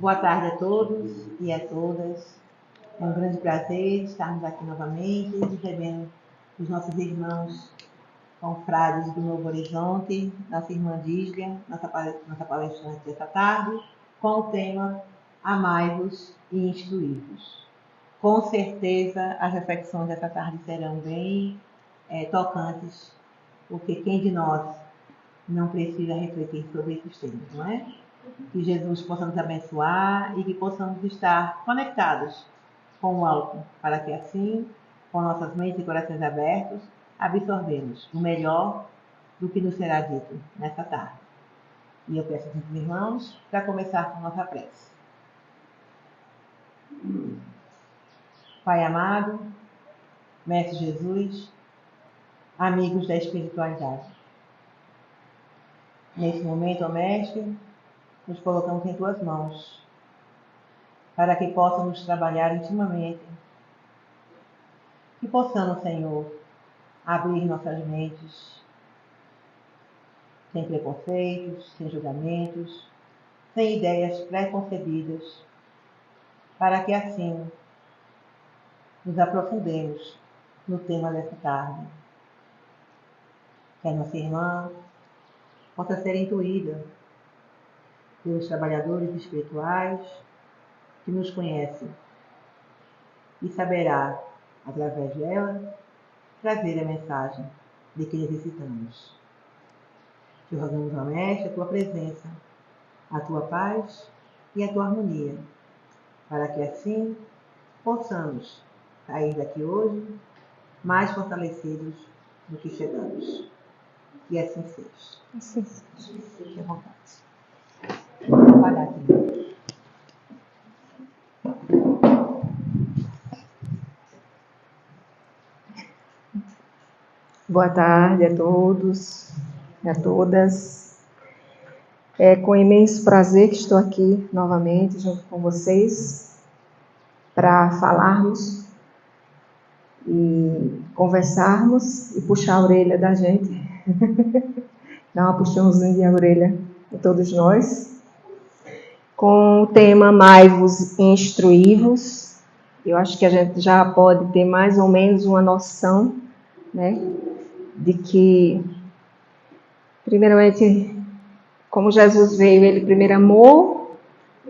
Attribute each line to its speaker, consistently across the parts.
Speaker 1: Boa tarde a todos e a todas. É um grande prazer estarmos aqui novamente, recebendo os nossos irmãos confrades do Novo Horizonte, nossa irmã Díslia, nossa palestrante desta tarde, com o tema Amai-vos e Instruí-vos. Com certeza, as reflexões desta tarde serão bem tocantes, porque quem de nós não precisa refletir sobre esses temas, não é? Que Jesus possa nos abençoar e que possamos estar conectados com o alto, para que assim, com nossas mentes e corações abertos, absorvemos o melhor do que nos será dito nesta tarde. E eu peço aos meus irmãos para começar com nossa prece. Pai amado, Mestre Jesus, amigos da espiritualidade, nesse momento, ó Mestre, nos colocamos em tuas mãos, para que possamos trabalhar intimamente, que possamos, Senhor, abrir nossas mentes, sem preconceitos, sem julgamentos, sem ideias pré-concebidas, para que assim nos aprofundemos no tema desta tarde. Que a nossa irmã possa ser intuída pelos trabalhadores espirituais que nos conhecem e saberá, através dela, trazer a mensagem de que necessitamos. Te rogamos, ó Mestre, a tua presença, a tua paz e a tua harmonia, para que assim possamos sair daqui hoje mais fortalecidos do que chegamos. E assim seja.
Speaker 2: Assim seja.
Speaker 1: Fique à vontade. Vou apagar aqui.
Speaker 2: Boa tarde a todos e a todas. É com imenso prazer que estou aqui novamente junto com vocês para falarmos e conversarmos e puxar a orelha da gente, dar uma puxãozinha de orelha de todos nós, com o tema Amai-vos e Instruí-vos. Eu acho que a gente já pode ter mais ou menos uma noção, né, de que, primeiramente, como Jesus veio, ele primeiro amou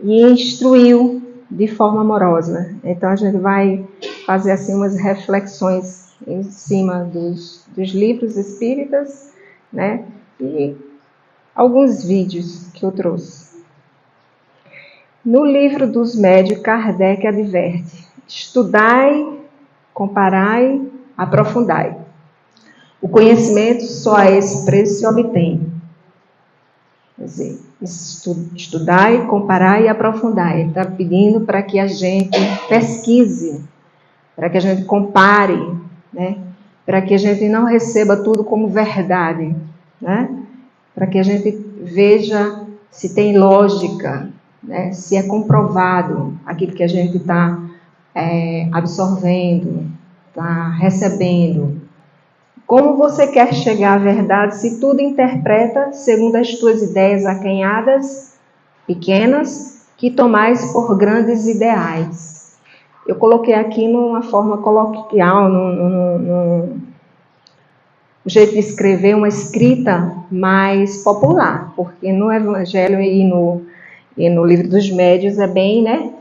Speaker 2: e instruiu de forma amorosa. Então a gente vai fazer assim umas reflexões em cima dos livros espíritas, né? E alguns vídeos que eu trouxe. No livro dos Médios, Kardec adverte: estudai, comparai, aprofundai. O conhecimento só a esse preço se obtém. Quer dizer, estudai, comparai e aprofundai. Ele está pedindo para que a gente pesquise, para que a gente compare, né? Para que a gente não receba tudo como verdade, né? Para que a gente veja se tem lógica, né? Se é comprovado aquilo que a gente está absorvendo, está recebendo. Como você quer chegar à verdade se tudo interpreta segundo as tuas ideias acanhadas, pequenas, que tomais por grandes ideais? Eu coloquei aqui numa forma coloquial, num jeito de escrever, uma escrita mais popular, porque no Evangelho e no Livro dos Médios é bem, né,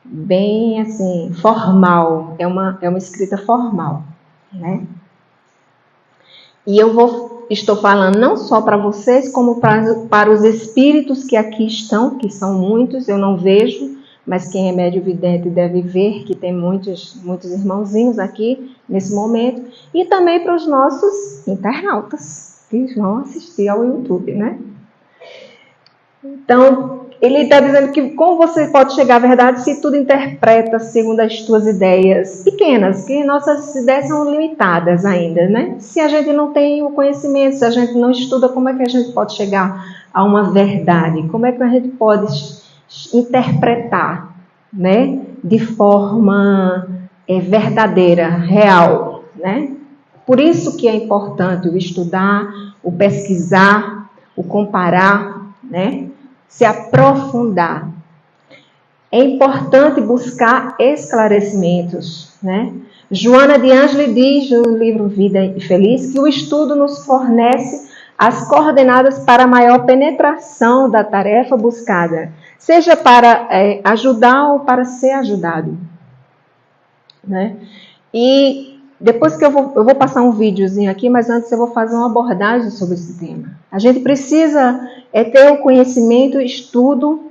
Speaker 2: bem assim, formal, é uma escrita formal, né? E estou falando não só para vocês, como para os espíritos que aqui estão, que são muitos, eu não vejo, mas quem é médio vidente deve ver que tem muitos irmãozinhos aqui nesse momento, e também para os nossos internautas que vão assistir ao YouTube, né? Então, ele está dizendo que como você pode chegar à verdade se tudo interpreta segundo as tuas ideias pequenas, que nossas ideias são limitadas ainda, né? Se a gente não tem o conhecimento, se a gente não estuda, como é que a gente pode chegar a uma verdade? Como é que a gente pode interpretar, né, de forma verdadeira, real, né? Por isso que é importante o estudar, o pesquisar, o comparar, né? Se aprofundar. é importante buscar esclarecimentos, né? Joana de Ângeli diz no livro Vida e Feliz que o estudo nos fornece as coordenadas para maior penetração da tarefa buscada, seja para ajudar ou para ser ajudado, né? E depois que eu vou passar um videozinho aqui, mas antes eu vou fazer uma abordagem sobre esse tema. A gente precisa ter o conhecimento, estudo,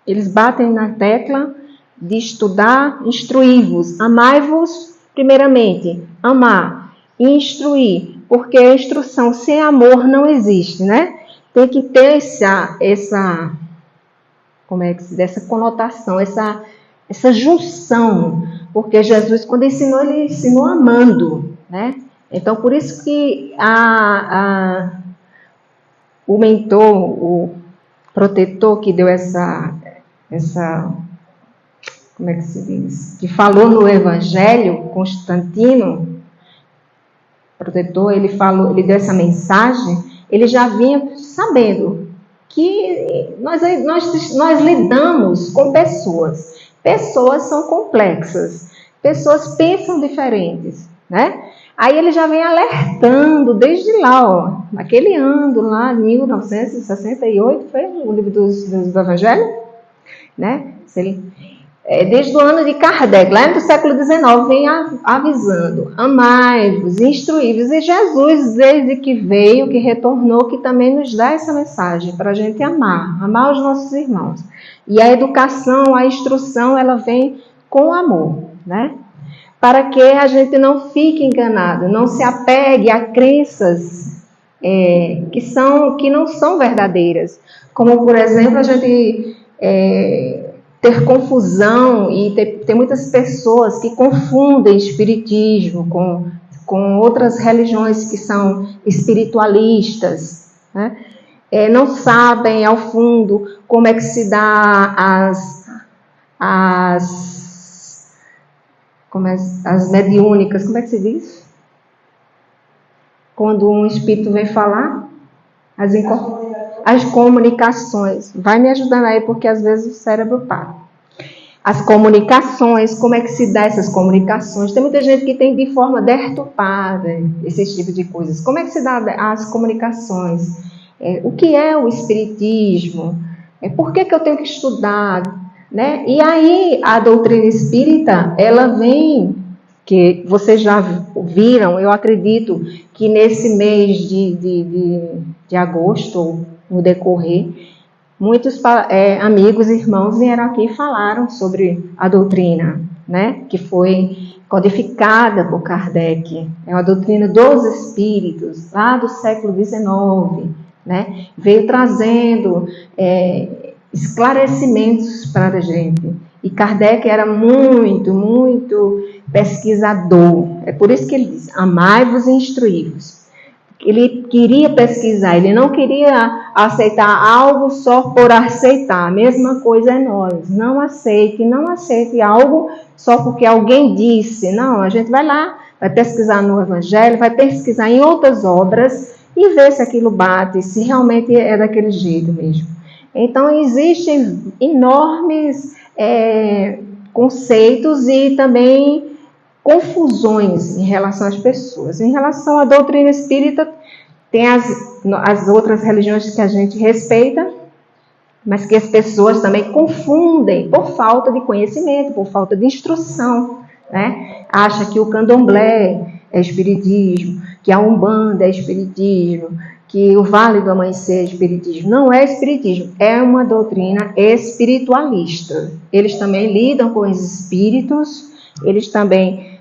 Speaker 2: eles batem na tecla de estudar, instruir-vos, amai-vos, primeiramente, amar e instruir, porque a instrução sem amor não existe, né? Tem que ter essa conotação, essa junção, porque Jesus, quando ensinou, ele ensinou amando, né? Então, por isso que o mentor, o protetor que deu essa como é que se diz? Que falou no Evangelho, Constantino, protetor, ele deu essa mensagem, ele já vinha sabendo que nós lidamos com pessoas. Pessoas são complexas, pessoas pensam diferentes, né? Aí ele já vem alertando desde lá, ó, naquele ano lá, 1968, foi o livro do Evangelho, né? Desde o ano de Kardec, lá no século XIX, vem avisando, amai-vos, instruí-vos, e Jesus, desde que veio, que retornou, que também nos dá essa mensagem, para a gente amar os nossos irmãos. E a educação, a instrução, ela vem com amor, né? Para que a gente não fique enganado, não se apegue a crenças que não são verdadeiras. Como, por exemplo, a gente ter confusão e ter muitas pessoas que confundem espiritismo com outras religiões que são espiritualistas, né? Não sabem ao fundo como é que se dá as mediúnicas, como é que se diz? Quando um espírito vem falar, as comunicações. Vai me ajudando aí, porque às vezes o cérebro para. As comunicações, como é que se dá essas comunicações? Tem muita gente que tem de forma deturpada esse tipo de coisas. Como é que se dá as comunicações? O que é o espiritismo? Por que eu tenho que estudar? Né? E aí a doutrina espírita, ela vem, que vocês já viram, eu acredito que nesse mês de agosto, no decorrer, muitos amigos e irmãos vieram aqui e falaram sobre a doutrina, né? Que foi codificada por Kardec. É uma doutrina dos espíritos, lá do século XIX, né? Veio trazendo esclarecimentos para a gente. E Kardec era muito, muito pesquisador. É por isso que ele diz, amai-vos e instruí-vos. Ele queria pesquisar, ele não queria aceitar algo só por aceitar. A mesma coisa é nós. Não aceite algo só porque alguém disse. Não, a gente vai lá, vai pesquisar no Evangelho, vai pesquisar em outras obras e ver se aquilo bate, se realmente é daquele jeito mesmo. Então, existem enormes conceitos e também confusões em relação às pessoas. Em relação à doutrina espírita, tem as outras religiões que a gente respeita, mas que as pessoas também confundem por falta de conhecimento, por falta de instrução, né? Acha que o candomblé é espiritismo, que a Umbanda é espiritismo, que o Vale do Amanhecer é espiritismo. Não é espiritismo, é uma doutrina espiritualista. Eles também lidam com os espíritos, eles também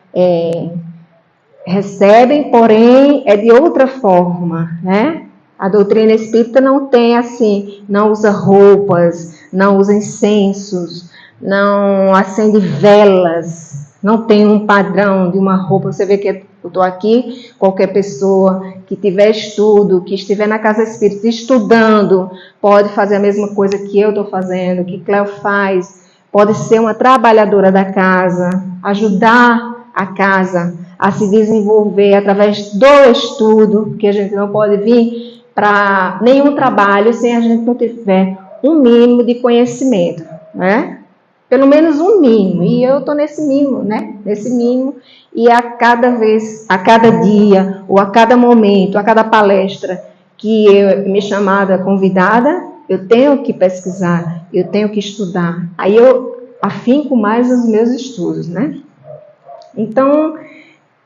Speaker 2: recebem, porém é de outra forma, né? A doutrina espírita não tem assim, não usa roupas, não usa incensos, não acende velas, não tem um padrão de uma roupa. Você vê que eu estou aqui, qualquer pessoa que tiver estudo, que estiver na casa espírita estudando, pode fazer a mesma coisa que eu estou fazendo, que Cléo faz, pode ser uma trabalhadora da casa, ajudar a casa a se desenvolver através do estudo, porque a gente não pode vir para nenhum trabalho sem a gente não tiver um mínimo de conhecimento, né? pelo menos um mimo, e eu estou nesse mimo, né? Nesse mimo, e a cada vez, a cada dia, ou a cada momento, a cada palestra que eu me chamada convidada, eu tenho que pesquisar, eu tenho que estudar. Aí eu afinco mais os meus estudos, né? Então,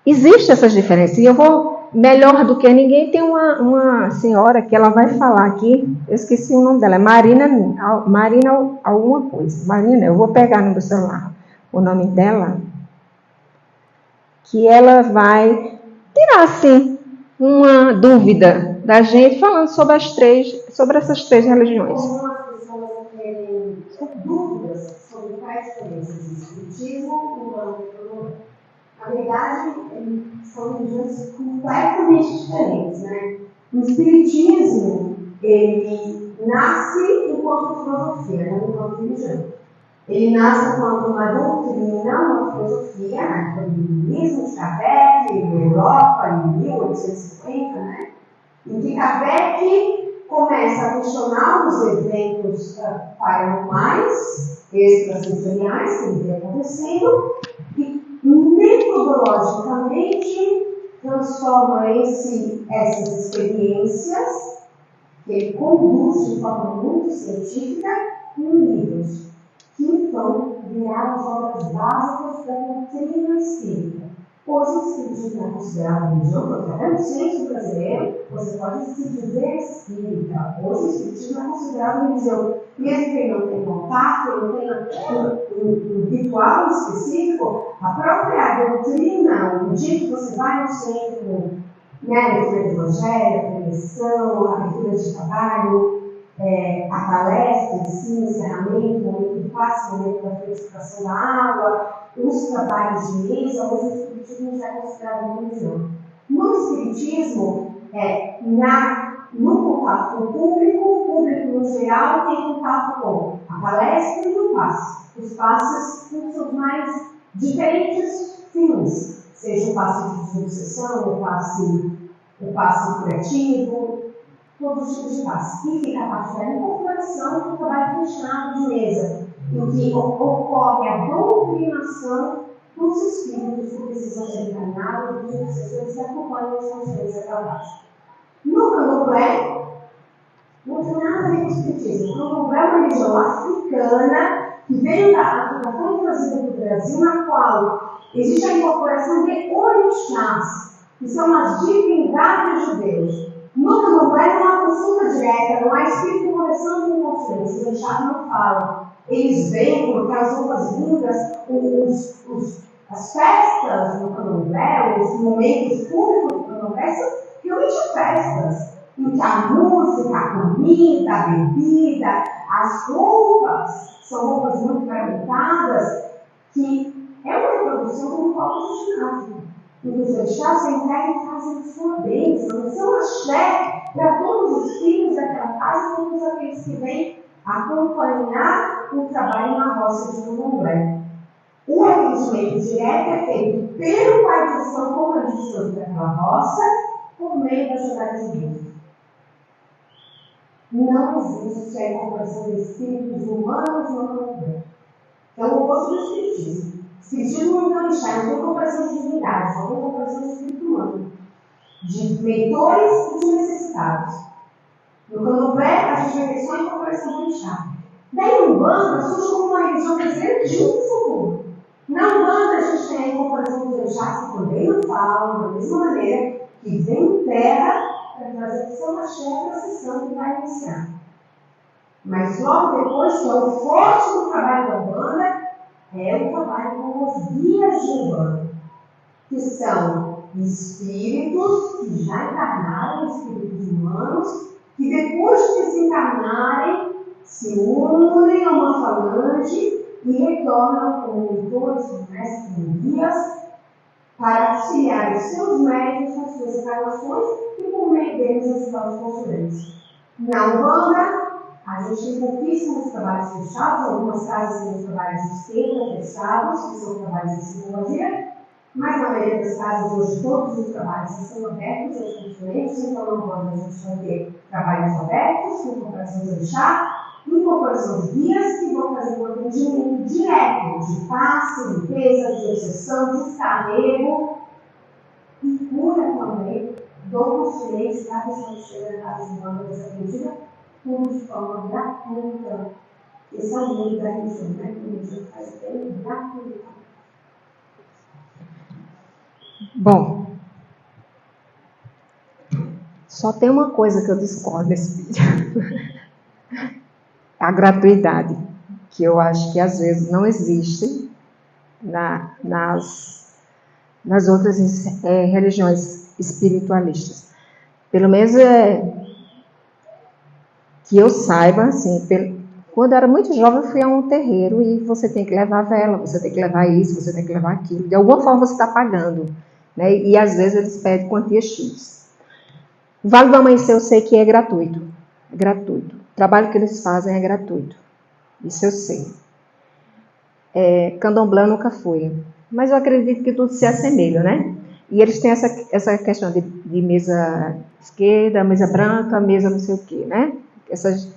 Speaker 2: existe essas diferenças. E eu vou, melhor do que ninguém, tem uma senhora que ela vai falar aqui, eu esqueci o nome dela, é Marina alguma coisa. Marina, eu vou pegar no meu celular o nome dela, que ela vai tirar, assim, uma dúvida da gente falando sobre essas três religiões.
Speaker 3: Como as pessoas terem dúvidas sobre quais diferenças do espiritismo e o Umbanda. Na verdade, são religiões completamente diferentes, né? O espiritismo, ele nasce enquanto filosofia, não enquanto religião. Ele nasce enquanto uma doutrina, uma filosofia, né? O iluminismo de Kardec, na Europa, em 1850, né? Em que Kardec começa a questionar os eventos paranormais, extrasensoriais que ele acontecendo, e metodologicamente transforma essas experiências, que ele conduz de forma muito científica, em livros, que então viraram as obras básicas da doutrina espírita. Hoje o espiritismo é considerado religião, porque até no censo brasileiro você pode se dizer espírita. Hoje o espiritismo é considerado religião. Mesmo que ele não tenha contato, ele não tenha um ritual específico, a própria doutrina, o dia que você vai no centro, né, a leitura do evangelho, a pregação, a abertura de trabalho, a palestra, ensino, encerramento, momento de passe, momento da purificação da água, os trabalhos de mesa, hoje o espiritismo já é considerado religião. No espiritismo, no contato com o público no geral tem contato com a palestra e o passe. Os passes têm seus mais diferentes fins, seja o passe de desobsessão, o passe curativo, todos os tipos de passe. E fica a parte da incorporação do trabalho fechado de mesa, em que ocorre a doutrinação dos espíritos que precisam ser encaminhados, dos obsessores que acompanham os consciências acabados. No candomblé, não tem nada a ver com o espiritismo. O candomblé é uma religião africana que veio foi trazida para o Brasil, na qual existe a incorporação de orixás, que são as divindades de Deus. No candomblé não há consulta direta, não há espírito conversando com o consciente, os orixás não falam. Eles vêm com aquelas roupas lindas, as festas no candomblé, os momentos públicos do candomblé são realmente festas, em que a música, a comida, a bebida, as roupas são roupas muito fermentadas, que é uma reprodução do corpo de ginásio. E os orixás se entregam e fazem sua bênção, são axé para todos os filhos daquela casa, todos aqueles que vêm acompanhar o trabalho na roça de candomblé. O atendimento direto é feito pelo pai de São Comandições daquela roça, por meio da cidade de Deus. Não existe a incorporação de espíritos humanos no candomblé. É o oposto do espiritismo. O espiritismo não tem orixá, não tem incorporação de divindades, só tem incorporação de espírito humano, de mentores e de necessitados. No candomblé, a gente vai ter só a incorporação do orixá. Daí, o Umbanda surge como uma religião brasileira de um futuro. Na Umbanda, a gente tem a incorporação dos orixás, que também não falam, da mesma maneira, que vem em terra para trazer o seu axé para a sessão que vai iniciar. Mas logo depois, que é o forte do trabalho da Umbanda, é o trabalho com os guias de Umbanda, que são espíritos que já encarnaram, espíritos humanos, que depois de desencarnarem, se unem a uma falange e retornam como mentores, como mestres, como guias, para auxiliar os seus médios nas suas encarnações e por meio deles ajudar os consulentes. Na Umbanda, a gente tem pouquíssimos trabalhos fechados, algumas casas têm trabalhos de esquerda fechados, que são trabalhos de psicologia, mas na maioria das casas hoje todos os trabalhos estão abertos aos consulentes, então na Umbanda a gente vai ter trabalhos abertos, com incorporação de orixá, incorporação de guias que vão fazer um atendimento direto, de passe, limpeza, de exceção, descarrego e cura também do consciente para a pessoa que chega na casa humana desatendida, tudo de forma gratuita. Esse é o mundo da religião, né? Que a religião faz bem gratuita.
Speaker 2: Bom, só tem uma coisa que eu discordo desse vídeo. A gratuidade, que eu acho que às vezes não existe nas outras religiões espiritualistas. Pelo menos que eu saiba, assim, quando eu era muito jovem, eu fui a um terreiro e você tem que levar vela, você tem que levar isso, você tem que levar aquilo. De alguma forma você está pagando, né? E às vezes eles pedem quantia X. O Vale do Amanhecer eu sei que é gratuito. É gratuito. O trabalho que eles fazem é gratuito. Isso eu sei. Candomblé eu nunca fui. Mas eu acredito que tudo se assemelha, né? E eles têm essa questão de mesa esquerda, mesa branca, mesa não sei o quê, né? Essas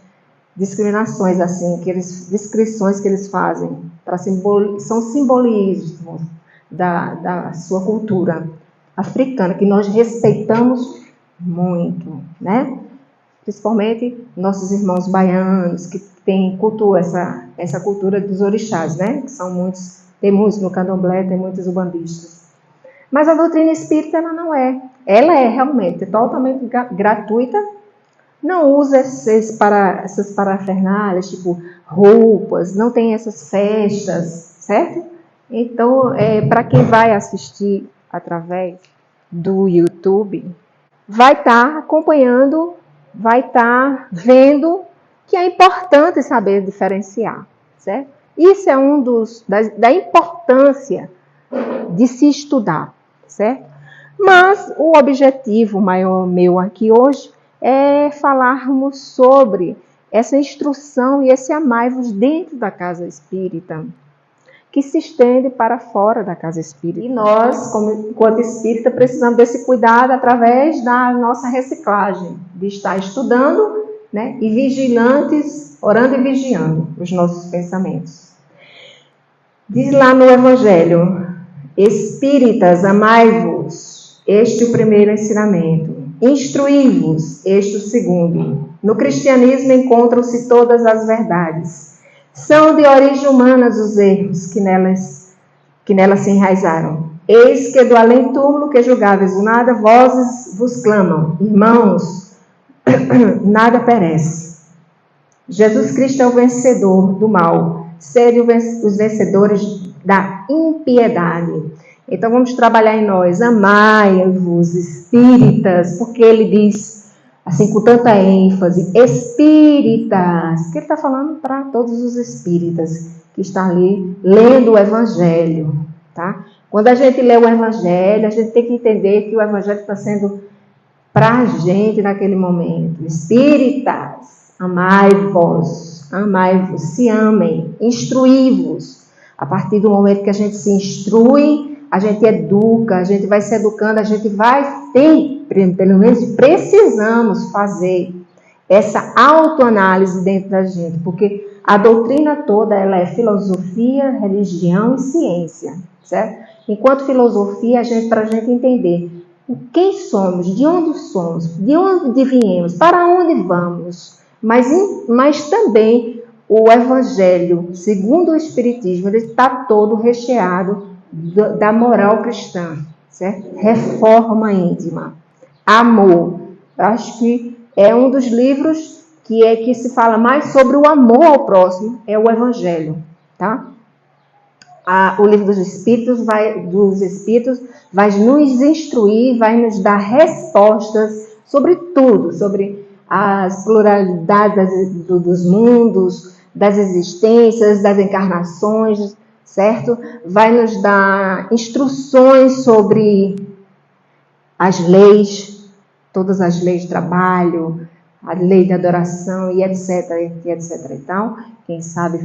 Speaker 2: discriminações, assim, descrições que eles fazem, são simbolismos da sua cultura africana, que nós respeitamos muito, né? Principalmente nossos irmãos baianos, que têm cultura, essa cultura dos orixás, né? Que são muitos, tem muitos no candomblé, tem muitos ubandistas. Mas a doutrina espírita, ela não é. Ela é realmente totalmente gratuita, não usa essas parafernálias, tipo roupas, não tem essas festas, certo? Então, para quem vai assistir através do YouTube, vai estar acompanhando, vai estar vendo que é importante saber diferenciar, certo? Isso é da importância de se estudar, certo? Mas o objetivo maior meu aqui hoje é falarmos sobre essa instrução e esse amai-vos dentro da casa espírita, que se estende para fora da casa espírita. E nós, enquanto espírita, precisamos desse cuidado através da nossa reciclagem, de estar estudando, né, e vigilantes, orando e vigiando os nossos pensamentos. Diz lá no Evangelho: Espíritas, amai-vos, este é o primeiro ensinamento. Instruí-vos, este o segundo. No cristianismo encontram-se todas as verdades. São de origem humanas os erros que nelas se enraizaram. Eis que do além-túmulo que julgáveis o nada, vozes vos clamam. Irmãos, nada perece. Jesus Cristo é o vencedor do mal. Sede os vencedores da impiedade. Então vamos trabalhar em nós. Amai-vos, espíritas, porque ele diz assim com tanta ênfase, espíritas, que ele está falando para todos os espíritas que estão ali lendo o Evangelho, tá? Quando a gente lê o Evangelho, a gente tem que entender que o Evangelho está sendo para a gente naquele momento. Espíritas, amai-vos, se amem, instruí-vos. A partir do momento que a gente se instrui, a gente educa, a gente vai se educando, a gente vai ter, pelo menos precisamos fazer essa autoanálise dentro da gente, porque a doutrina toda ela é filosofia, religião e ciência, certo? Enquanto filosofia, para a gente entender quem somos, de onde viemos, para onde vamos, mas também o Evangelho, segundo o Espiritismo, ele está todo recheado da moral cristã, certo? Reforma íntima, amor. Eu acho que é um dos livros que se fala mais sobre o amor ao próximo, é o Evangelho, tá? O livro dos Espíritos vai nos instruir, vai nos dar respostas sobre tudo, sobre as pluralidades dos mundos, das existências, das encarnações, certo? Vai nos dar instruções sobre as leis, todas as leis de trabalho, a lei de adoração e etc, e tal. Quem sabe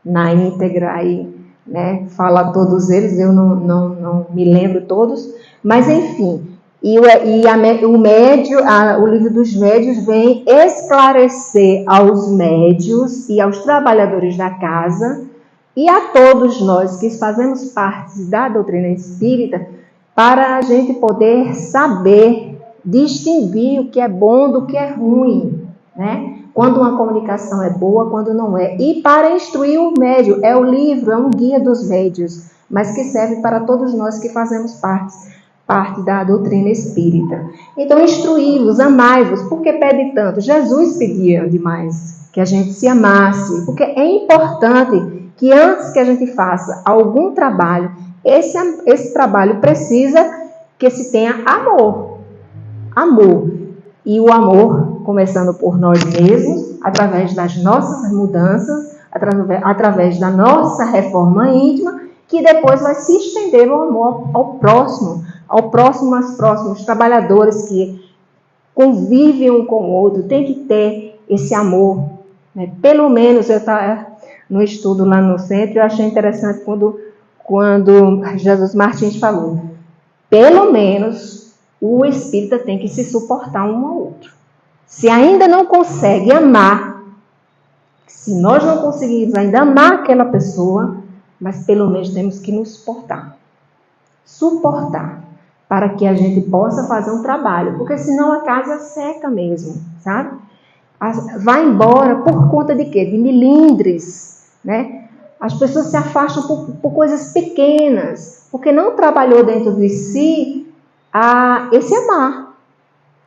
Speaker 2: na íntegra aí, né, fala todos eles, eu não me lembro todos, mas enfim, o livro dos médios vem esclarecer aos médios e aos trabalhadores da casa e a todos nós que fazemos parte da doutrina espírita, para a gente poder saber distinguir o que é bom do que é ruim, né? Quando uma comunicação é boa, quando não é. E para instruir o médium, é o livro, é um guia dos médios, mas que serve para todos nós que fazemos parte da doutrina espírita. Então, instruí-vos, amai-vos. Por que pede tanto? Jesus pedia demais que a gente se amasse, porque é importante que antes que a gente faça algum trabalho, esse trabalho precisa que se tenha amor. Amor. E o amor, começando por nós mesmos, através das nossas mudanças, através da nossa reforma íntima, que depois vai se estender o amor ao próximo, aos próximos trabalhadores que convivem um com o outro, tem que ter esse amor. Né? Pelo menos, eu estava no estudo lá no centro, eu achei interessante quando Jesus Martins falou, pelo menos o espírita tem que se suportar um ao outro. Se ainda não consegue amar, se nós não conseguimos ainda amar aquela pessoa, mas pelo menos temos que nos suportar. Suportar, para que a gente possa fazer um trabalho, porque senão a casa seca mesmo, sabe? Vai embora por conta de quê? De melindres, né? As pessoas se afastam por coisas pequenas, porque não trabalhou dentro de si esse amar.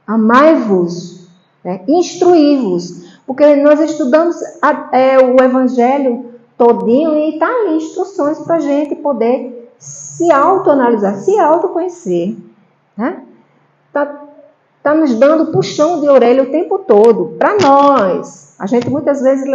Speaker 2: Amai-vos, né? Instruí-vos, porque nós estudamos o Evangelho todinho e está ali instruções para a gente poder se autoanalisar, se autoconhecer. Né? Tá nos dando puxão de orelha o tempo todo, para nós. A gente muitas vezes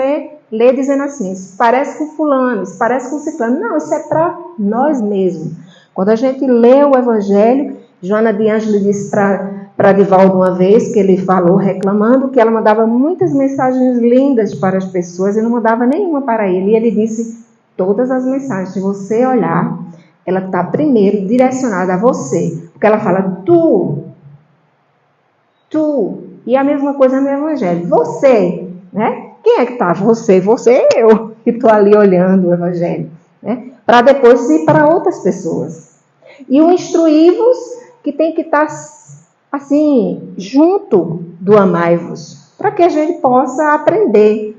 Speaker 2: lê dizendo assim, isso parece com fulano, isso parece com ciclano. Não, isso é para nós mesmos. Quando a gente lê o Evangelho, Joana de Ângelo disse para Divaldo uma vez, que ele falou reclamando, que ela mandava muitas mensagens lindas para as pessoas e não mandava nenhuma para ele. E ele disse, todas as mensagens, se você olhar, ela está primeiro direcionada a você. Porque ela fala, tu. E a mesma coisa no Evangelho. Você, né? Quem é que está? Você, eu, que estou ali olhando o Evangelho. Né? Para depois ir para outras pessoas. E o instruí-vos, que tem que estar assim, junto do amai-vos, para que a gente possa aprender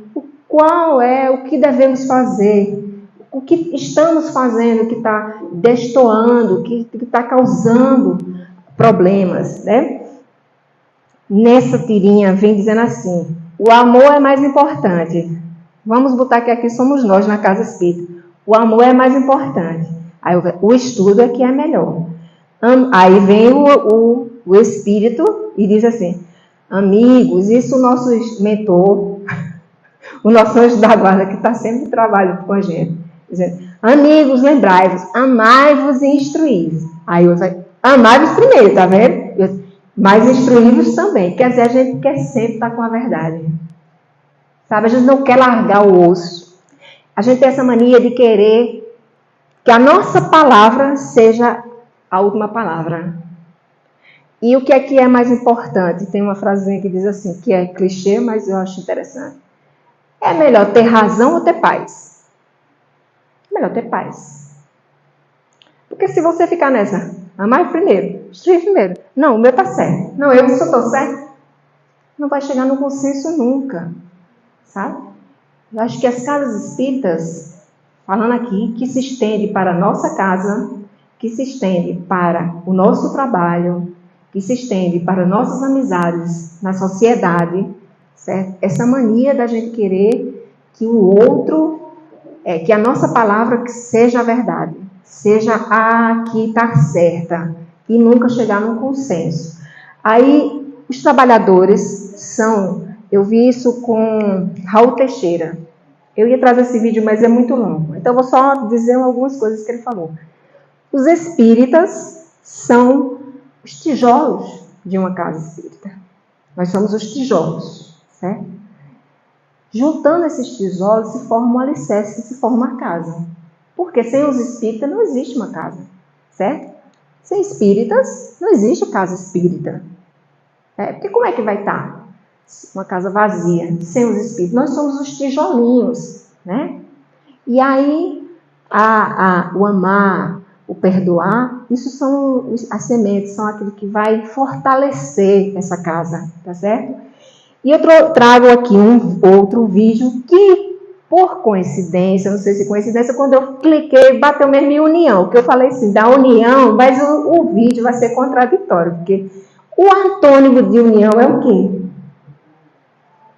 Speaker 2: qual é o que devemos fazer, o que estamos fazendo, que está destoando, que está causando problemas, né? Nessa tirinha vem dizendo assim, o amor é mais importante. Vamos botar que aqui somos nós na Casa Espírita. O amor é mais importante. Aí, o estudo é que é melhor. Aí vem o Espírito e diz assim, amigos, isso o nosso mentor, o nosso anjo da guarda que está sempre trabalhando com a gente, dizendo, amigos, lembrai-vos, amai-vos e instruí-vos. Aí eu falo, amai-vos primeiro, tá vendo? Mas instruí-vos também. Quer dizer, a gente quer sempre estar com a verdade. Sabe, a gente não quer largar o osso. A gente tem essa mania de querer que a nossa palavra seja a última palavra. E o que é mais importante? Tem uma frasezinha que diz assim, que é clichê, mas eu acho interessante. É melhor ter razão ou ter paz? É melhor ter paz. Porque se você ficar nessa, amar primeiro, instruir primeiro, não, o meu está certo, não, eu só estou certo, não vai chegar no consenso nunca, sabe? Eu acho que as casas espíritas, falando aqui, que se estende para a nossa casa, que se estende para o nosso trabalho, que se estende para nossas amizades na sociedade, certo? Essa mania da gente querer que o outro, que a nossa palavra seja a verdade, seja a que está certa, e nunca chegar num consenso. Aí, os trabalhadores são, eu vi isso com Raul Teixeira. Eu ia trazer esse vídeo, mas é muito longo. Então, eu vou só dizer algumas coisas que ele falou. Os espíritas são os tijolos de uma casa espírita. Nós somos os tijolos, certo? Juntando esses tijolos se forma um alicerce, se forma uma casa. Porque sem os espíritas não existe uma casa, certo? Sem espíritas não existe casa espírita. Porque como é que vai estar uma casa vazia, sem os espíritos? Nós somos os tijolinhos, né? E aí O amar, o perdoar, isso são as sementes, são aquilo que vai fortalecer essa casa, tá certo? E eu trago aqui um outro vídeo que, por coincidência, não sei se coincidência, quando eu cliquei, bateu mesmo em união, porque eu falei assim, da união, mas o vídeo vai ser contraditório, porque o antônimo de união é o quê?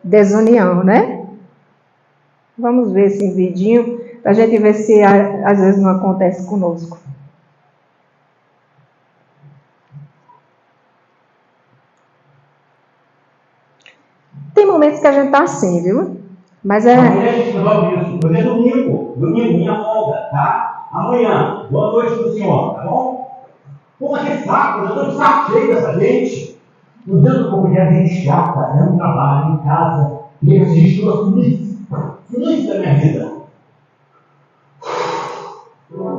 Speaker 2: Desunião, né? Vamos ver esse vidinho, para a gente ver se às vezes não acontece conosco. Tem momentos que a gente tá assim, viu? Mas é...
Speaker 4: Amanhã a gente resolve isso. Hoje é domingo. Domingo, minha folga, tá? Amanhã. Boa noite pro senhor, tá bom? Pô, que saco, eu tô de saco cheio dessa gente. Não dando como mulher gente chata, né? No trabalho, em casa. E essa gente toda feliz. Feliz da minha vida. Oi!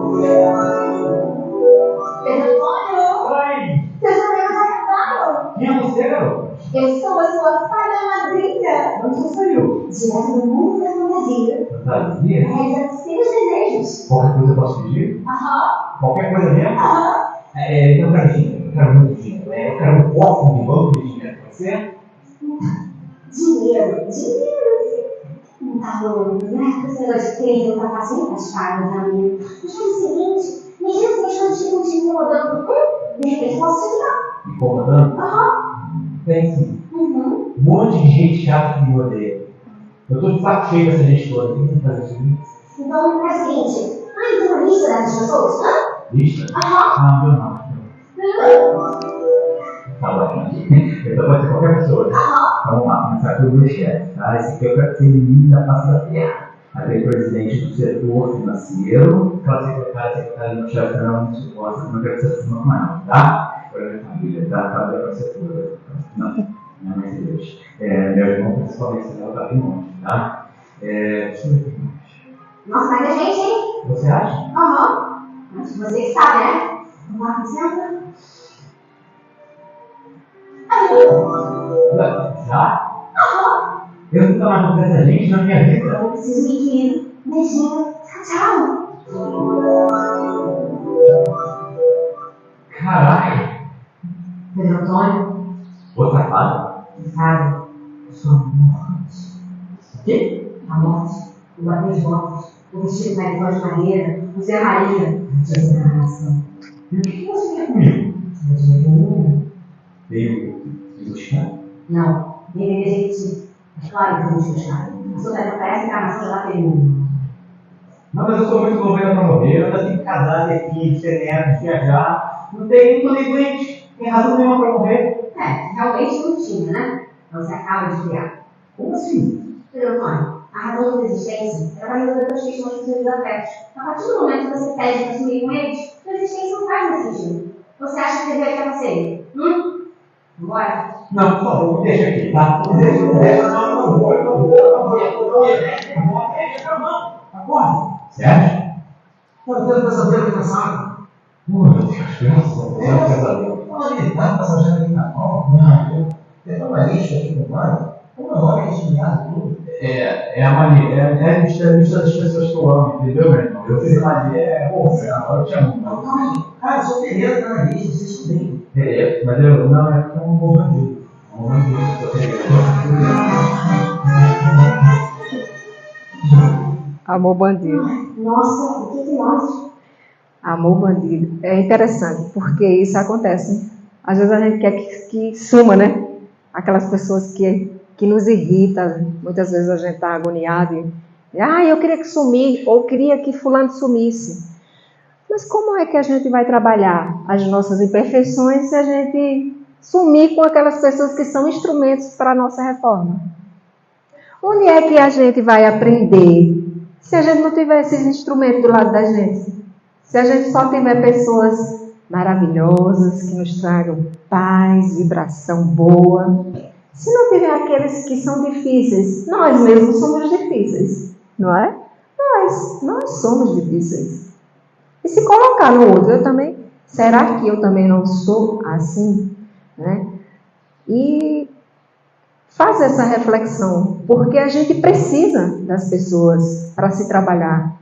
Speaker 3: Seus problemas acabaram.
Speaker 4: Quem é você, garoto?
Speaker 3: Eu sou a sua fada madrinha.
Speaker 4: Onde você saiu?
Speaker 3: Direto do mundo da fantasia.
Speaker 4: Fantasia?
Speaker 3: Realiza seus desejos.
Speaker 4: Qualquer coisa eu posso pedir?
Speaker 3: Aham.
Speaker 4: Qualquer coisa mesmo?
Speaker 3: Aham.
Speaker 4: Eu quero dinheiro. Eu quero muito dinheiro. Eu quero um copo de banco de dinheiro. Pode ser?
Speaker 3: Dinheiro. Não tá rolando, né? Esse negócio de treino tá fazendo as pagas na minha. Mas faz o seguinte, me diz se as coisas ficam te incomodando. De repente posso te ajudar.
Speaker 4: Me incomodando?
Speaker 3: Aham.
Speaker 4: Tem sim.
Speaker 3: Uhum.
Speaker 4: Um monte de gente chata que me odeia. Eu tô de saco cheio dessa gente toda. Tem que fazer isso aqui.
Speaker 3: Então faz o seguinte. Tem uma lista dessas pessoas, hã?
Speaker 4: Lista?
Speaker 3: Aham.
Speaker 4: Meu não. Tá bom. Então pode ser qualquer pessoa. Vamos lá, começar pelo meu chefe. Tá? Esse aqui eu quero ser inimigo da face da terra. Aquele presidente do setor financeiro, aquela secretária do chefe não me suposta, não quero ser assim com ela, tá? Para minha família, tá? Para minha setor. Não, minha mãe de Deus. Meu irmão, principalmente, se ela tá bem longe, tá? Deixa eu ver aqui mais.
Speaker 3: Nossa, mas a gente, hein?
Speaker 4: Você acha?
Speaker 3: Aham. Mas você que sabe, né? Vamos lá, senta.
Speaker 4: Já? Eu nunca mais vou ver essa gente na minha vida.
Speaker 3: Eu preciso ir, querido. Beijinho. Tchau.
Speaker 4: Caralho!
Speaker 3: Pedro Antônio.
Speaker 4: Outra fada?
Speaker 3: Sabe? Sua morte.
Speaker 4: O quê?
Speaker 3: A morte. O bater de botas. O vestido maricão de maneira. O Zé Maria. A desencarnação.
Speaker 4: E o que você quer comigo?
Speaker 3: Você vai ver.
Speaker 4: Veio me buscar?
Speaker 3: Não. Nem gente. É claro que eu vou te buscar. A sua tarefa parece encarnação lá pelo.
Speaker 4: Não, mas eu sou muito novo pra morrer, eu ainda tenho que casar, ter filhos, ter netos, viajar. Não tô nem doente, tem razão nenhuma pra morrer.
Speaker 3: Realmente não tinha, né? Você acaba de criar.
Speaker 4: Como assim?
Speaker 3: Pedro Antônio, a razão da existência era para resolver as questões dos seus afetos. A partir do momento que você pede para assumir com eles, sua existência não faz mais sentido. Você acha que deveria ficar com ele? Bora?
Speaker 4: Não, por favor, me deixa aqui, tá? Me deixa, não vou. Acorda. Sério?
Speaker 5: Eu tenho pesadelo aqui na sala.
Speaker 4: Meu Deus, graças a Deus, é um pesadelo.
Speaker 5: Olha, ele tá passagendo aqui na mão. Não, eu tenho uma lista aqui no banho. Como é o nome que tudo?
Speaker 4: É a Maria, é a lista das pessoas que eu amo, entendeu, meu irmão? Eu fiz Maria, agora eu te amo.
Speaker 5: Não, calma aí. Cara, eu sou Pereira, tá na lista, vocês estão bem.
Speaker 4: Pereira, mas eu não, é porque é um bom bandido. Um bandido, eu sou Pereira.
Speaker 2: Amor bandido.
Speaker 3: Nossa, o que nós?
Speaker 2: Amor bandido. É interessante, porque isso acontece. Às vezes a gente quer que suma, né? Aquelas pessoas que nos irritam. Muitas vezes a gente está agoniado e eu queria que sumisse, ou queria que fulano sumisse. Mas como é que a gente vai trabalhar as nossas imperfeições se a gente sumir com aquelas pessoas que são instrumentos para a nossa reforma? Onde é que a gente vai aprender se a gente não tiver esses instrumentos do lado da gente? Se a gente só tiver pessoas maravilhosas que nos tragam paz, vibração boa. Se não tiver aqueles que são difíceis, nós mesmos somos difíceis, não é? Nós somos difíceis. E se colocar no outro, eu também, será que eu também não sou assim? Né? E faz essa reflexão, porque a gente precisa das pessoas para se trabalhar,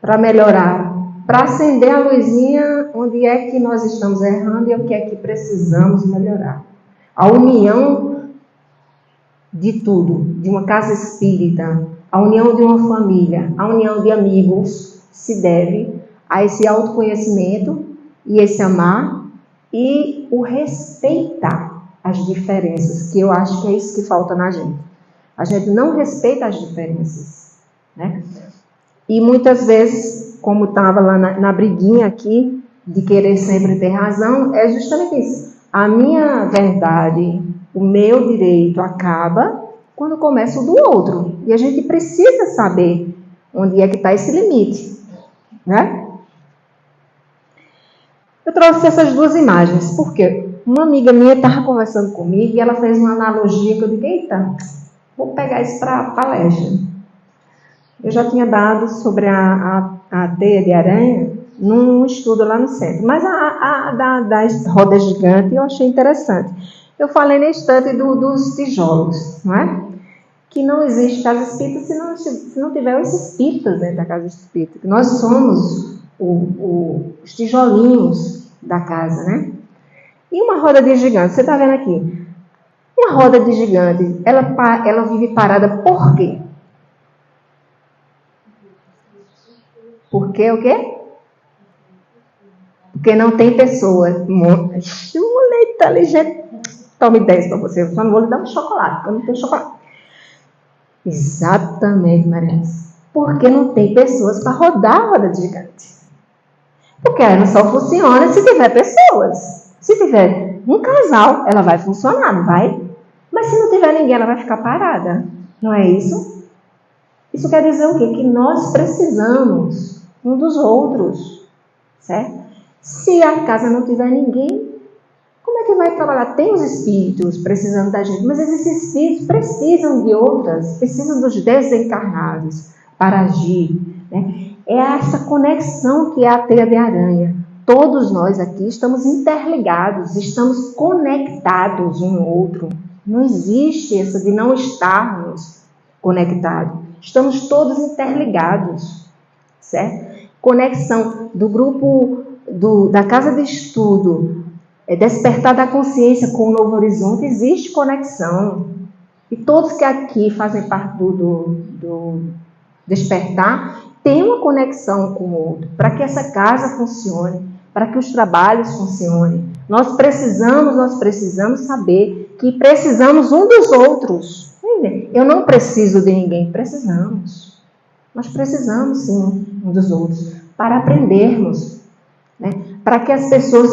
Speaker 2: para melhorar, para acender a luzinha onde é que nós estamos errando e o que é que precisamos melhorar. A união de tudo, de uma casa espírita, a união de uma família, a união de amigos, se deve a esse autoconhecimento e esse amar e o respeitar as diferenças, que eu acho que é isso que falta na gente. A gente não respeita as diferenças, né? E muitas vezes, como estava lá na briguinha aqui, de querer sempre ter razão, é justamente isso. A minha verdade, o meu direito acaba quando começa o do outro. E a gente precisa saber onde é que está esse limite, né? Eu trouxe essas duas imagens, porque uma amiga minha estava conversando comigo e ela fez uma analogia que eu digo, eita, vou pegar isso para a palestra. Eu já tinha dado sobre a teia de aranha num estudo lá no centro, mas das rodas gigantes eu achei interessante. Eu falei na estante dos tijolos, não é? Que não existe casa espírita se não tiver os espíritas dentro da casa espírita. Que nós somos os tijolinhos da casa, né? E uma roda de gigante, você está vendo aqui? Uma roda de gigante, ela vive parada por quê? Por quê o quê? Porque não tem pessoa. Moleque inteligente. Tome 10 para você. Eu só não vou lhe dar um chocolate. Eu não tenho chocolate. Exatamente, Maria. Porque não tem pessoas para rodar a roda de gigante. Porque ela só funciona se tiver pessoas. Se tiver um casal, ela vai funcionar, não vai? Mas se não tiver ninguém, ela vai ficar parada. Não é isso? Isso quer dizer o quê? Que nós precisamos um dos outros, certo? Se a casa não tiver ninguém, como é que vai trabalhar? Tem os espíritos precisando da gente, mas esses espíritos precisam de outras, precisam dos desencarnados para agir, né? É essa conexão que é a teia de aranha. Todos nós aqui estamos interligados, estamos conectados um ao outro. Não existe essa de não estarmos conectados. Estamos todos interligados, certo? Conexão do grupo da casa de estudo, despertar da consciência com o Novo Horizonte, existe conexão. E todos que aqui fazem parte do despertar, têm uma conexão com o outro, para que essa casa funcione, para que os trabalhos funcionem. Nós precisamos saber que precisamos um dos outros. Eu não preciso de ninguém, precisamos. Nós precisamos sim um dos outros, para aprendermos, né? Para que as pessoas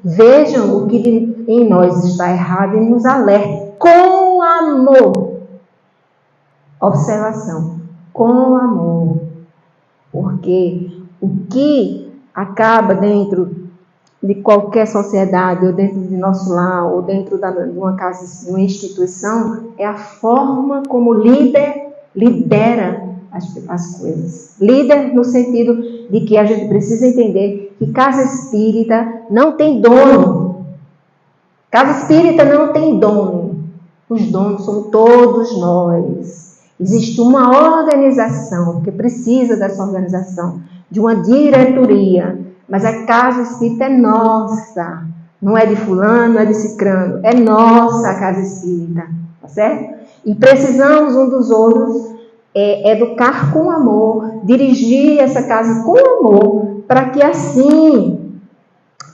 Speaker 2: vejam o que em nós está errado e nos alertem com amor. Observação, com amor. Porque o que acaba dentro de qualquer sociedade, ou dentro de nosso lar, ou dentro de uma casa, de uma instituição, é a forma como o líder lidera as coisas. Líder no sentido de que a gente precisa entender que casa espírita não tem dono. Casa espírita não tem dono. Os donos somos todos nós. Existe uma organização que precisa dessa organização, de uma diretoria, mas a casa espírita é nossa. Não é de fulano, não é de cicrano. É nossa a casa espírita. Tá certo? E precisamos um dos outros educar com amor, dirigir essa casa com amor, para que assim,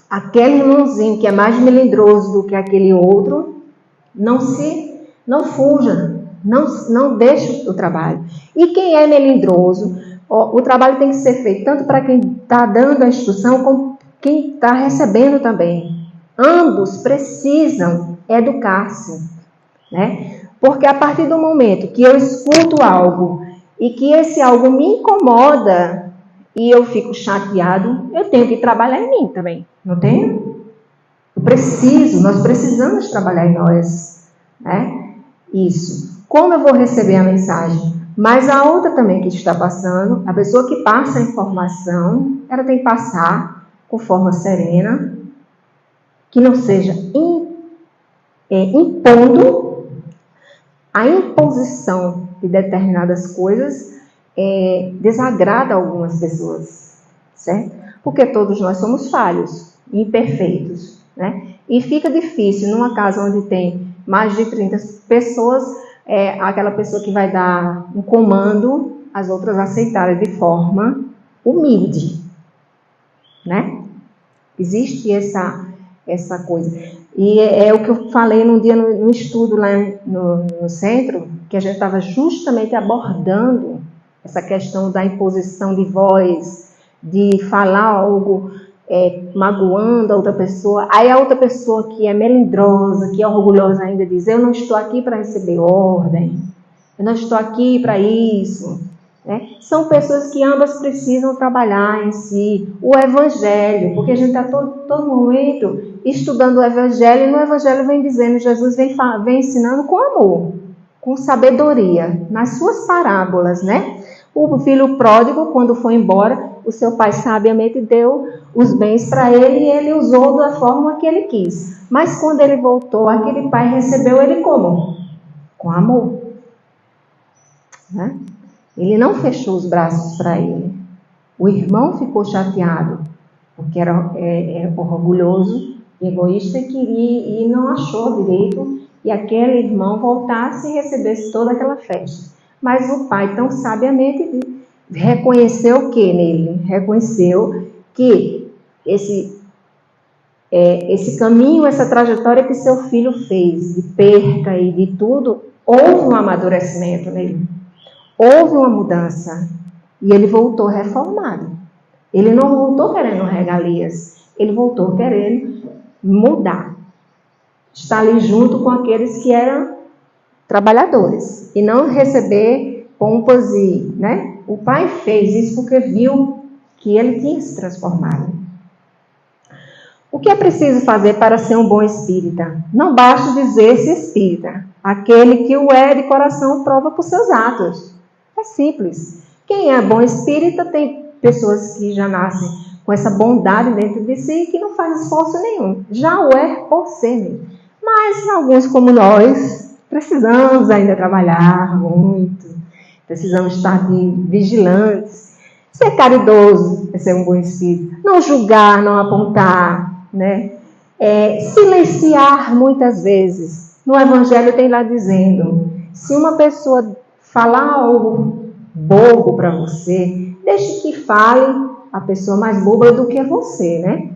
Speaker 2: aquele irmãozinho que é mais melindroso do que aquele outro, não fuja, não deixe o trabalho. E quem é melindroso, o trabalho tem que ser feito tanto para quem está dando a instrução, como quem está recebendo também. Ambos precisam educar-se, né? Porque a partir do momento que eu escuto algo e que esse algo me incomoda e eu fico chateado, eu tenho que trabalhar em mim também, não tenho? Nós precisamos trabalhar em nós, né? Isso. Como eu vou receber a mensagem? Mas a outra também que está passando, a pessoa que passa a informação, ela tem que passar com forma serena, que não seja impondo a imposição de determinadas coisas desagrada algumas pessoas, certo? Porque todos nós somos falhos, imperfeitos, né? E fica difícil, numa casa onde tem mais de 30 pessoas, aquela pessoa que vai dar um comando, as outras aceitarem de forma humilde, né? Existe essa coisa. E é o que eu falei num dia no estudo lá no centro, que a gente estava justamente abordando essa questão da imposição de voz, de falar algo magoando a outra pessoa. Aí a outra pessoa que é melindrosa, que é orgulhosa ainda diz: eu não estou aqui para receber ordem, eu não estou aqui para isso. Né? São pessoas que ambas precisam trabalhar em si o Evangelho, porque a gente está todo momento estudando o Evangelho, e no Evangelho vem dizendo, Jesus vem ensinando com amor, com sabedoria, nas suas parábolas, né? O filho pródigo, quando foi embora, o seu pai sabiamente deu os bens para ele e ele usou da forma que ele quis. Mas quando ele voltou, aquele pai recebeu ele como? Com amor. Né? Ele não fechou os braços para ele. O irmão ficou chateado, porque era orgulhoso, egoísta, e queria e não achou direito e aquele irmão voltasse e recebesse toda aquela festa. Mas o pai, tão sabiamente, reconheceu o que nele? Reconheceu que esse caminho, essa trajetória que seu filho fez, de perca e de tudo, houve um amadurecimento nele. Houve uma mudança. E ele voltou reformado. Ele não voltou querendo regalias. Ele voltou querendo mudar. Estar ali junto com aqueles que eram trabalhadores. E não receber pompas e... né? O pai fez isso porque viu que ele tinha se transformado. O que é preciso fazer para ser um bom espírita? Não basta dizer-se espírita. Aquele que o é de coração prova por seus atos. É simples. Quem é bom espírita tem pessoas que já nascem com essa bondade dentro de si que não faz esforço nenhum. Já o é por ser mesmo. Mas alguns como nós precisamos ainda trabalhar muito. Precisamos estar vigilantes. Ser caridoso é ser um bom espírito. Não julgar, não apontar, né? Silenciar muitas vezes. No Evangelho tem lá dizendo, se uma pessoa falar algo bobo para você, deixe que fale a pessoa mais boba do que você, né?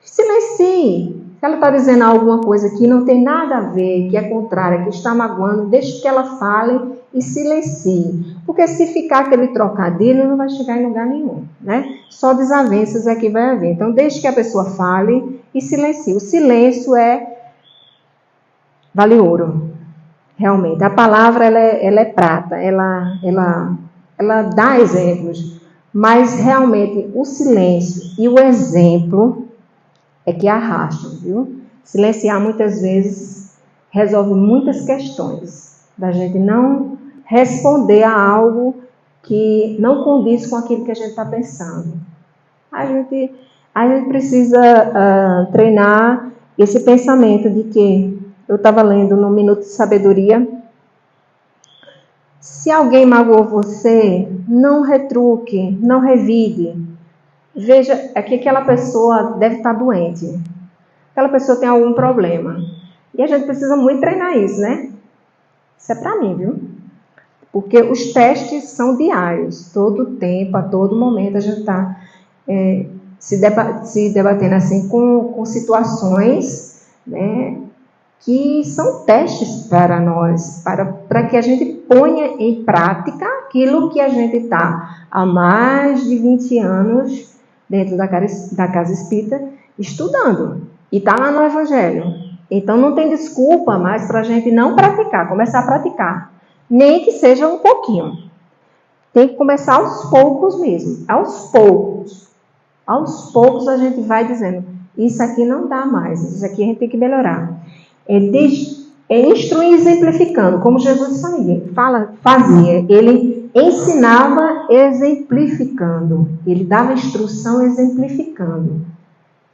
Speaker 2: Silencie. Se ela está dizendo alguma coisa que não tem nada a ver, que é contrária, que está magoando, deixe que ela fale e silencie. Porque se ficar aquele trocadilho, não vai chegar em lugar nenhum, né? Só desavenças é que vai haver. Então, deixe que a pessoa fale e silencie. O silêncio vale ouro. Realmente. A palavra, ela é prata. Ela dá exemplos. Mas, realmente, o silêncio e o exemplo é que arrastam, viu? Silenciar muitas vezes resolve muitas questões. Da gente não responder a algo que não condiz com aquilo que a gente está pensando. A gente precisa treinar esse pensamento de que, eu estava lendo no Minuto de Sabedoria, se alguém magoou você, não retruque, não revide. Veja, é que aquela pessoa deve estar doente. Aquela pessoa tem algum problema. E a gente precisa muito treinar isso, né? Isso é para mim, viu? Porque os testes são diários. Todo tempo, a todo momento, a gente está se debatendo assim com situações, né, que são testes para nós, para que a gente ponha em prática aquilo que a gente está há mais de 20 anos dentro da casa espírita estudando. E está lá no Evangelho. Então não tem desculpa mais para a gente não praticar, começar a praticar. Nem que seja um pouquinho. Tem que começar aos poucos mesmo. Aos poucos. Aos poucos a gente vai dizendo, isso aqui não dá mais, isso aqui a gente tem que melhorar. Instruir exemplificando, como Jesus fazia. Ele ensinava exemplificando. Ele dava instrução exemplificando.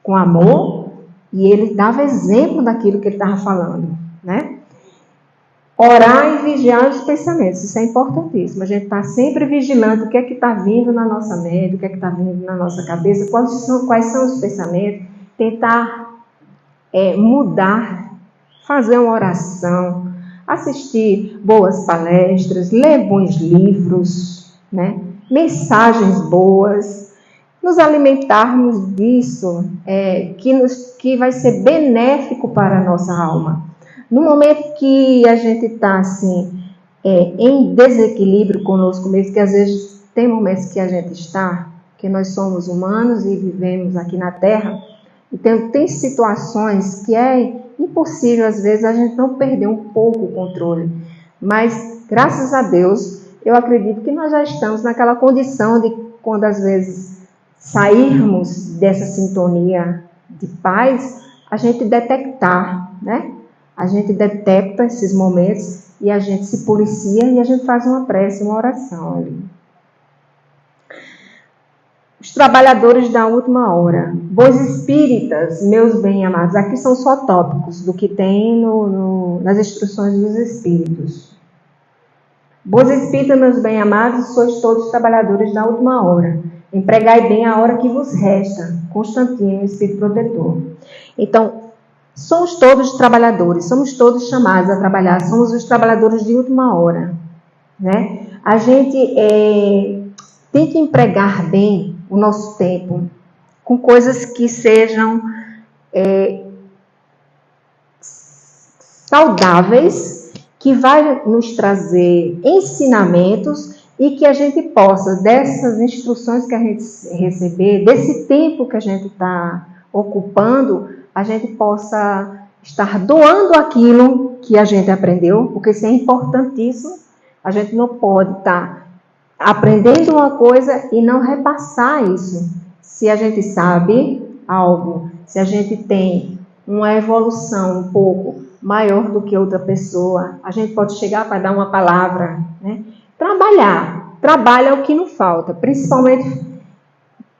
Speaker 2: Com amor, e ele dava exemplo daquilo que ele estava falando, né? Orar e vigiar os pensamentos, isso é importantíssimo. A gente está sempre vigilando o que é que está vindo na nossa mente, o que é que está vindo na nossa cabeça, quais são os pensamentos, tentar mudar, fazer uma oração, assistir boas palestras, ler bons livros, né? Mensagens boas, nos alimentarmos disso, que vai ser benéfico para a nossa alma. No momento que a gente está assim, em desequilíbrio conosco mesmo, que às vezes tem momentos que a gente está, que nós somos humanos e vivemos aqui na Terra, e tem situações que é impossível às vezes a gente não perder um pouco o controle. Mas, graças a Deus, eu acredito que nós já estamos naquela condição de, quando às vezes sairmos dessa sintonia de paz, a gente detectar, né? A gente detecta esses momentos e a gente se policia e a gente faz uma prece, uma oração ali. Os trabalhadores da última hora. Bons espíritas, meus bem-amados. Aqui são só tópicos do que tem nas instruções dos espíritos. Bons espíritas, meus bem-amados, sois todos trabalhadores da última hora. Empregai bem a hora que vos resta. Constantino, Espírito Protetor. Então, somos todos trabalhadores, somos todos chamados a trabalhar, somos os trabalhadores de última hora, né? A gente tem que empregar bem o nosso tempo com coisas que sejam saudáveis, que vai nos trazer ensinamentos e que a gente possa, dessas instruções que a gente receber, desse tempo que a gente está ocupando, a gente possa estar doando aquilo que a gente aprendeu, porque isso é importantíssimo. A gente não pode estar aprendendo uma coisa e não repassar isso. Se a gente sabe algo, se a gente tem uma evolução um pouco maior do que outra pessoa, a gente pode chegar para dar uma palavra, né? Trabalha é o que não falta, principalmente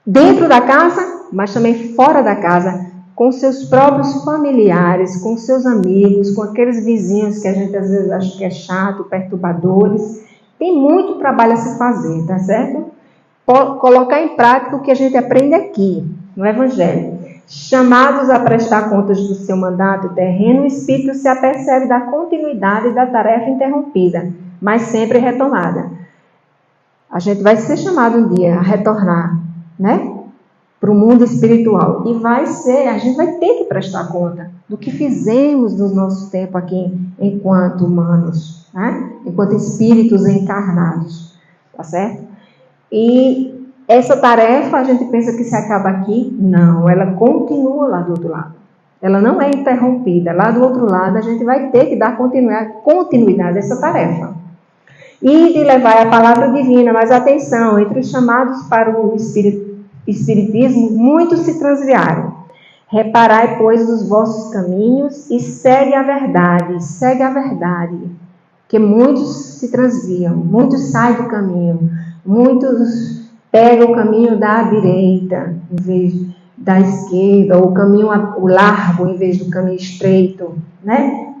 Speaker 2: dentro da casa, mas também fora da casa, com seus próprios familiares, com seus amigos, com aqueles vizinhos que a gente às vezes acha que é chato, perturbadores. Tem muito trabalho a se fazer, tá certo? Colocar em prática o que a gente aprende aqui, no Evangelho. Chamados a prestar contas do seu mandato terreno, o Espírito se apercebe da continuidade da tarefa interrompida, mas sempre retomada. A gente vai ser chamado um dia a retornar, né? Para o mundo espiritual. E a gente vai ter que prestar conta do que fizemos no nosso tempo aqui enquanto humanos, né? Enquanto espíritos encarnados, tá certo? E essa tarefa a gente pensa que se acaba aqui? Não, ela continua lá do outro lado. Ela não é interrompida. Lá do outro lado a gente vai ter que dar continuidade a essa tarefa. E de levar a palavra divina, mas atenção, entre os chamados para o Espiritismo, muitos se transviaram. Reparai, pois, os vossos caminhos e segue a verdade, porque muitos se transviam, muitos saem do caminho, muitos pegam o caminho da direita em vez da esquerda, ou o largo em vez do caminho estreito, né?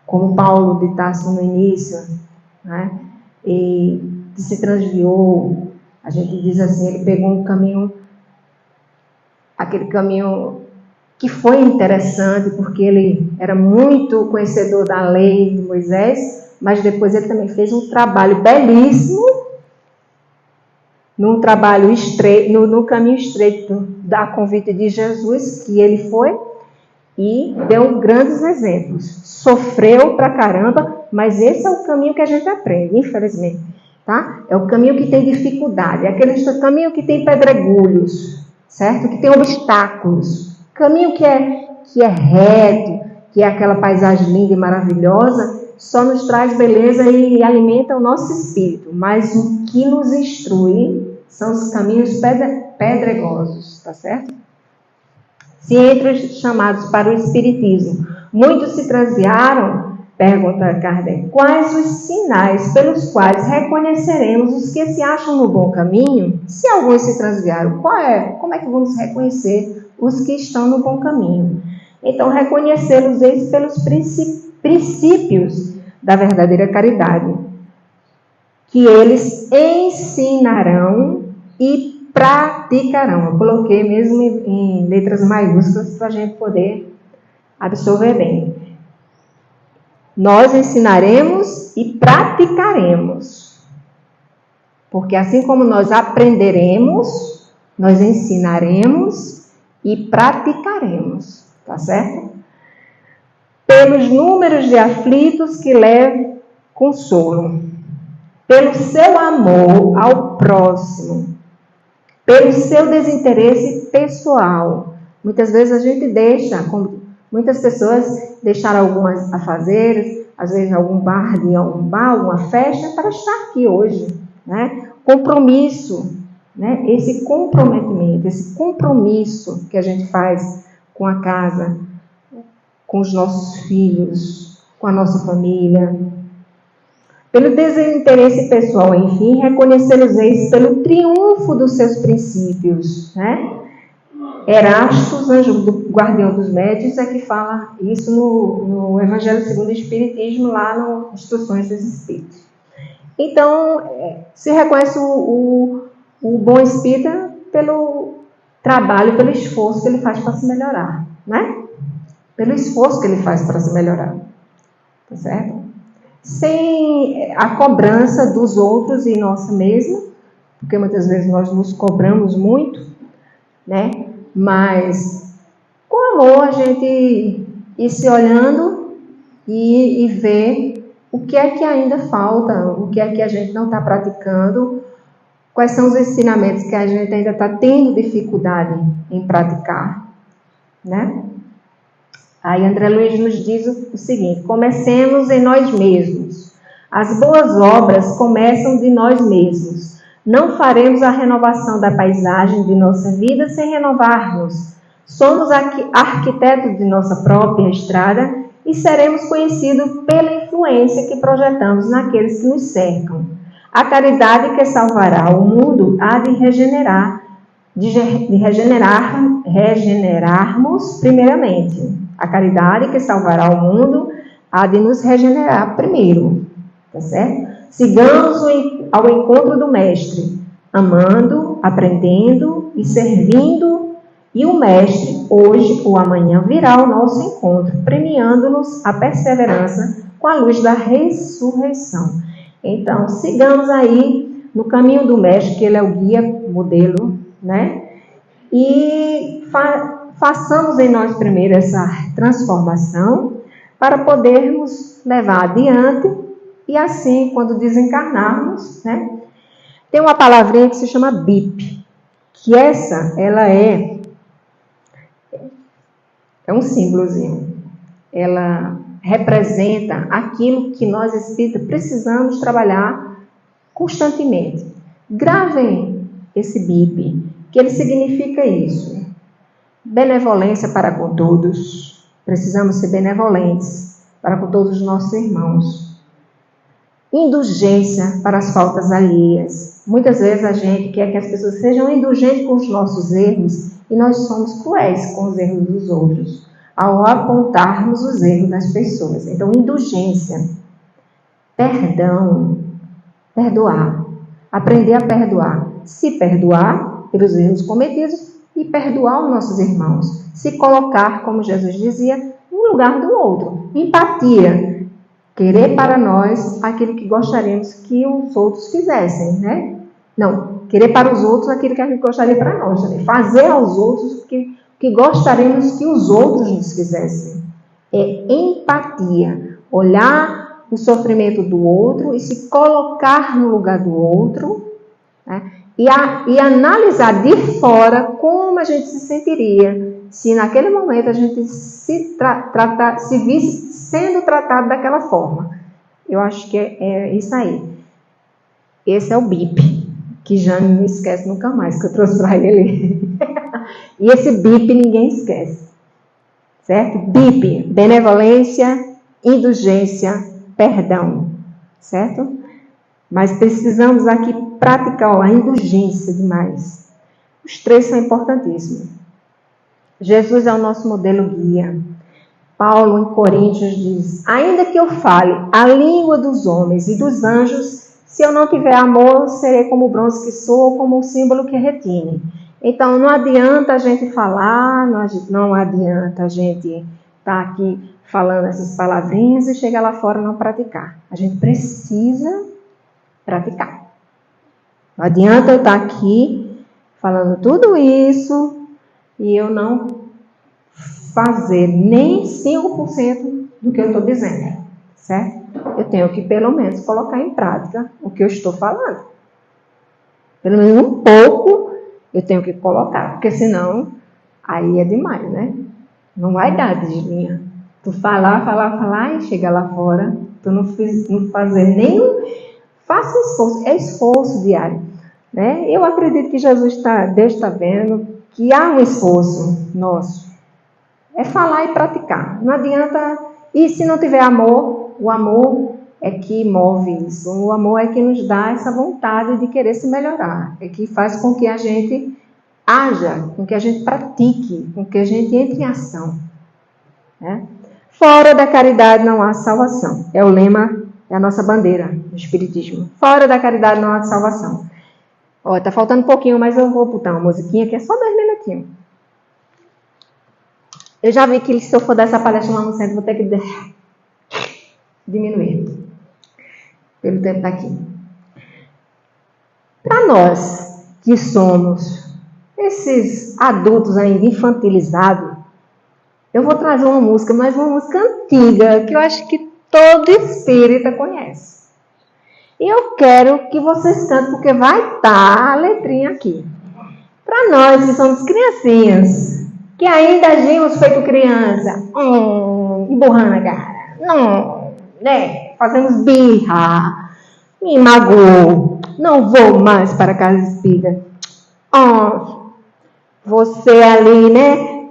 Speaker 2: Como Paulo de Tarso no início, né? E se transviou. A gente diz assim, ele pegou um caminho, aquele caminho que foi interessante, porque ele era muito conhecedor da lei de Moisés, mas depois ele também fez um trabalho belíssimo, no caminho estreito da convite de Jesus, que ele foi, e deu grandes exemplos. Sofreu pra caramba, mas esse é o caminho que a gente aprende, infelizmente. Tá? É o caminho que tem dificuldade, é aquele caminho que tem pedregulhos, certo? Que tem obstáculos. Caminho que é reto, que é aquela paisagem linda e maravilhosa, só nos traz beleza e alimenta o nosso espírito. Mas o que nos instrui são os caminhos pedregosos, tá certo? Se entre os chamados para o Espiritismo, muitos se transviaram, pergunta Kardec, quais os sinais pelos quais reconheceremos os que se acham no bom caminho? Se alguns se transviaram, como é que vamos reconhecer os que estão no bom caminho? Então, reconhecê-los pelos princípios da verdadeira caridade, que eles ensinarão e praticarão. Eu coloquei mesmo em letras maiúsculas para a gente poder absorver bem. Nós ensinaremos e praticaremos. Porque assim como nós aprenderemos, nós ensinaremos e praticaremos. Tá certo? Pelos números de aflitos que levam consolo. Pelo seu amor ao próximo. Pelo seu desinteresse pessoal. Muitas vezes a gente deixa, como muitas pessoas deixaram algumas afazeres, às vezes algum bar, alguma festa, para estar aqui hoje. Né? Compromisso, né? Esse comprometimento, esse compromisso que a gente faz com a casa, com os nossos filhos, com a nossa família. Pelo desinteresse pessoal, enfim, reconhecer-os pelo triunfo dos seus princípios. Né? Erastus, anjo do guardião dos médiuns, é que fala isso no Evangelho segundo o Espiritismo, lá no Instruções dos Espíritos. Então, se reconhece o bom espírita pelo trabalho, pelo esforço que ele faz para se melhorar, né? Pelo esforço que ele faz para se melhorar, tá certo? Sem a cobrança dos outros e nossa mesma, porque muitas vezes nós nos cobramos muito, né? Mas com amor a gente ir se olhando e ver o que é que ainda falta, o que é que a gente não está praticando, quais são os ensinamentos que a gente ainda está tendo dificuldade em praticar, né? Aí André Luiz nos diz o seguinte: comecemos em nós mesmos. As boas obras começam de nós mesmos. Não faremos a renovação da paisagem de nossa vida sem renovar-nos. Somos arquitetos de nossa própria estrada e seremos conhecidos pela influência que projetamos naqueles que nos cercam. A caridade que salvará o mundo há de regenerarmos primeiramente. A caridade que salvará o mundo há de nos regenerar primeiro. Tá certo? Sigamos ao encontro do Mestre, amando, aprendendo e servindo, e o Mestre, hoje ou amanhã, virá ao nosso encontro, premiando-nos a perseverança com a luz da ressurreição. Então, sigamos aí no caminho do Mestre, que ele é o guia, modelo, né? E façamos em nós primeiro essa transformação para podermos levar adiante e assim, quando desencarnarmos, né? Tem uma palavrinha que se chama BIP, que ela é um símbolozinho. Ela representa aquilo que nós espíritas precisamos trabalhar constantemente. Gravem esse BIP, que ele significa isso. Benevolência para com todos. Precisamos ser benevolentes para com todos os nossos irmãos. Indulgência para as faltas alheias. Muitas vezes a gente quer que as pessoas sejam indulgentes com os nossos erros e nós somos cruéis com os erros dos outros, ao apontarmos os erros das pessoas. Então, indulgência, perdão, perdoar, aprender a perdoar, se perdoar pelos erros cometidos e perdoar os nossos irmãos, se colocar, como Jesus dizia, no lugar do outro, empatia, querer para nós aquilo que gostaríamos que os outros fizessem, né? Não, querer para os outros aquilo que a gente gostaria para nós, né? Fazer aos outros o que gostaríamos que os outros nos fizessem. É empatia, olhar o sofrimento do outro e se colocar no lugar do outro, né? E analisar de fora como a gente se sentiria se naquele momento a gente se visse sendo tratado daquela forma. Eu acho que é isso aí. Esse é o BIP, que já não esquece nunca mais, que eu trouxe para ele. E esse BIP ninguém esquece. Certo? BIP, benevolência, indulgência, perdão. Certo? Mas precisamos aqui praticar a indulgência demais. Os três são importantíssimos. Jesus é o nosso modelo guia. Paulo, em Coríntios, diz: ainda que eu fale a língua dos homens e dos anjos, se eu não tiver amor, serei como o bronze que soa ou como o símbolo que retine. Então, não adianta a gente falar, não adianta a gente estar aqui falando essas palavrinhas e chegar lá fora e não praticar. A gente precisa praticar. Não adianta eu estar aqui falando tudo isso e eu não fazer nem 5% do que eu estou dizendo, certo? Eu tenho que, pelo menos, colocar em prática o que eu estou falando. Pelo menos um pouco eu tenho que colocar, porque senão, aí é demais, né? Não vai dar, Deslinha. Tu falar e chegar lá fora, tu não fazer nenhum... Faça esforço, é esforço diário, né? Eu acredito que Deus está vendo que há um esforço nosso. É falar e praticar. Não adianta... E se não tiver amor, o amor é que move isso. O amor é que nos dá essa vontade de querer se melhorar. É que faz com que a gente haja, com que a gente pratique, com que a gente entre em ação. Né? Fora da caridade não há salvação. É o lema, é a nossa bandeira do Espiritismo. Fora da caridade não há salvação. Ó, tá faltando um pouquinho, mas eu vou botar uma musiquinha que é só 2 minutinhos. Eu já vi que se eu for dar essa palestra lá no centro, vou ter que diminuir pelo tempo daqui. Para nós que somos esses adultos ainda infantilizados, eu vou trazer uma música, mas uma música antiga, que eu acho que todo espírita conhece. E eu quero que vocês cantem, porque vai estar a letrinha aqui. Para nós que somos criancinhas, que ainda agimos feito criança, emburrando a cara, né? Fazemos birra, me magoou, não vou mais para a casa espírita. Você ali, né?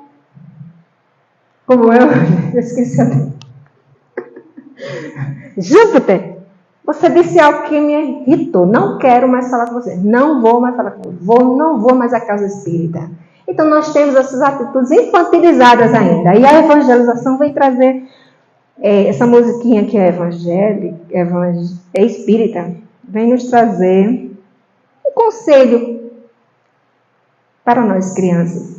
Speaker 2: Como eu esqueci até. Júpiter, você disse algo que me irritou. Não quero mais falar com você. Não vou mais falar com você. Não vou mais à casa espírita. Então, nós temos essas atitudes infantilizadas ainda. E a evangelização vem trazer essa musiquinha que é evangélica, é espírita, vem nos trazer um conselho para nós crianças.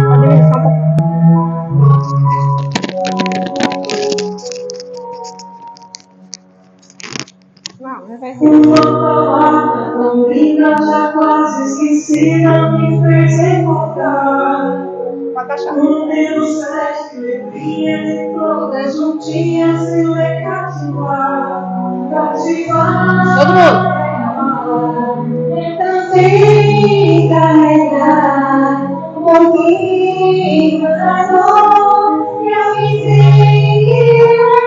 Speaker 2: Pode deixar um pouco.
Speaker 6: Uma palavra tão linda, já quase esquecida, me fez recordar. Menos 7 letrinhas e todas juntinhas se lê cativar. Cativar. É também carregar um pouquinho da dor que alguém tem que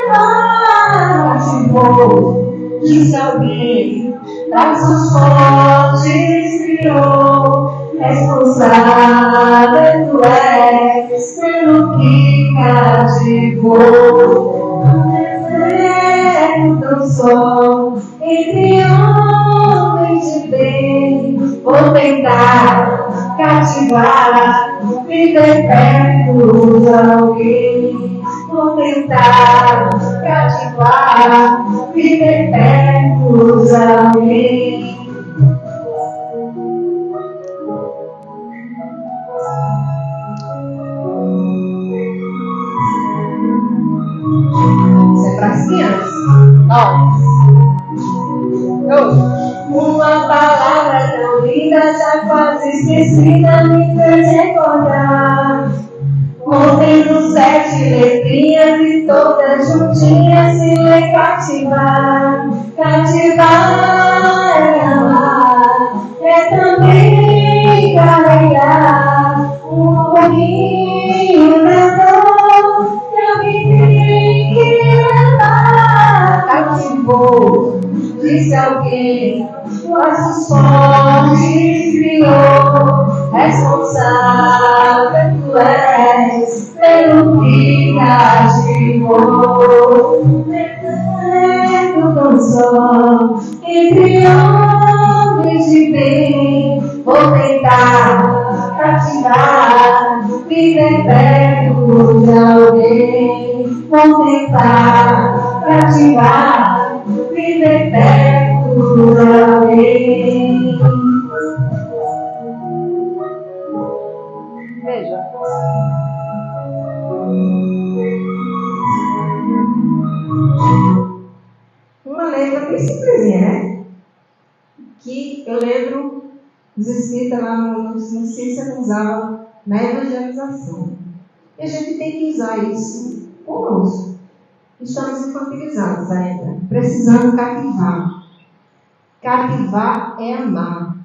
Speaker 6: levar. Cativou. Disse alguém, braços fortes criou, responsável tu és pelo que cativou. No deserto dançou entre homens de bem, vou tentar cativar, viver perto de alguém. Vou tentar cativar, viver perto de alguém.
Speaker 2: Isso é para as crianças.
Speaker 6: Uma palavra tão linda, já quase esquecida, me fez recordar. Contendo 7 letrinhas e todas juntinhas se lê cativar. Cativar é amar, é também carregar um pouquinho da dor que alguém tem que levar. Cativou, disse alguém, laços fortes criou, responsável tu és pelo que cativou. No deserto só. Entre homens de bem, vou tentar cativar vida eterno de alguém. Vou tentar cativar vida eterno de alguém.
Speaker 2: Veja. Uma letra bem simplesinha, né? Que eu lembro dos espíritas lá no Cícero usavam na evangelização. E a gente tem que usar isso conosco. Estamos infantilizados ainda, precisando cativar. Cativar é amar.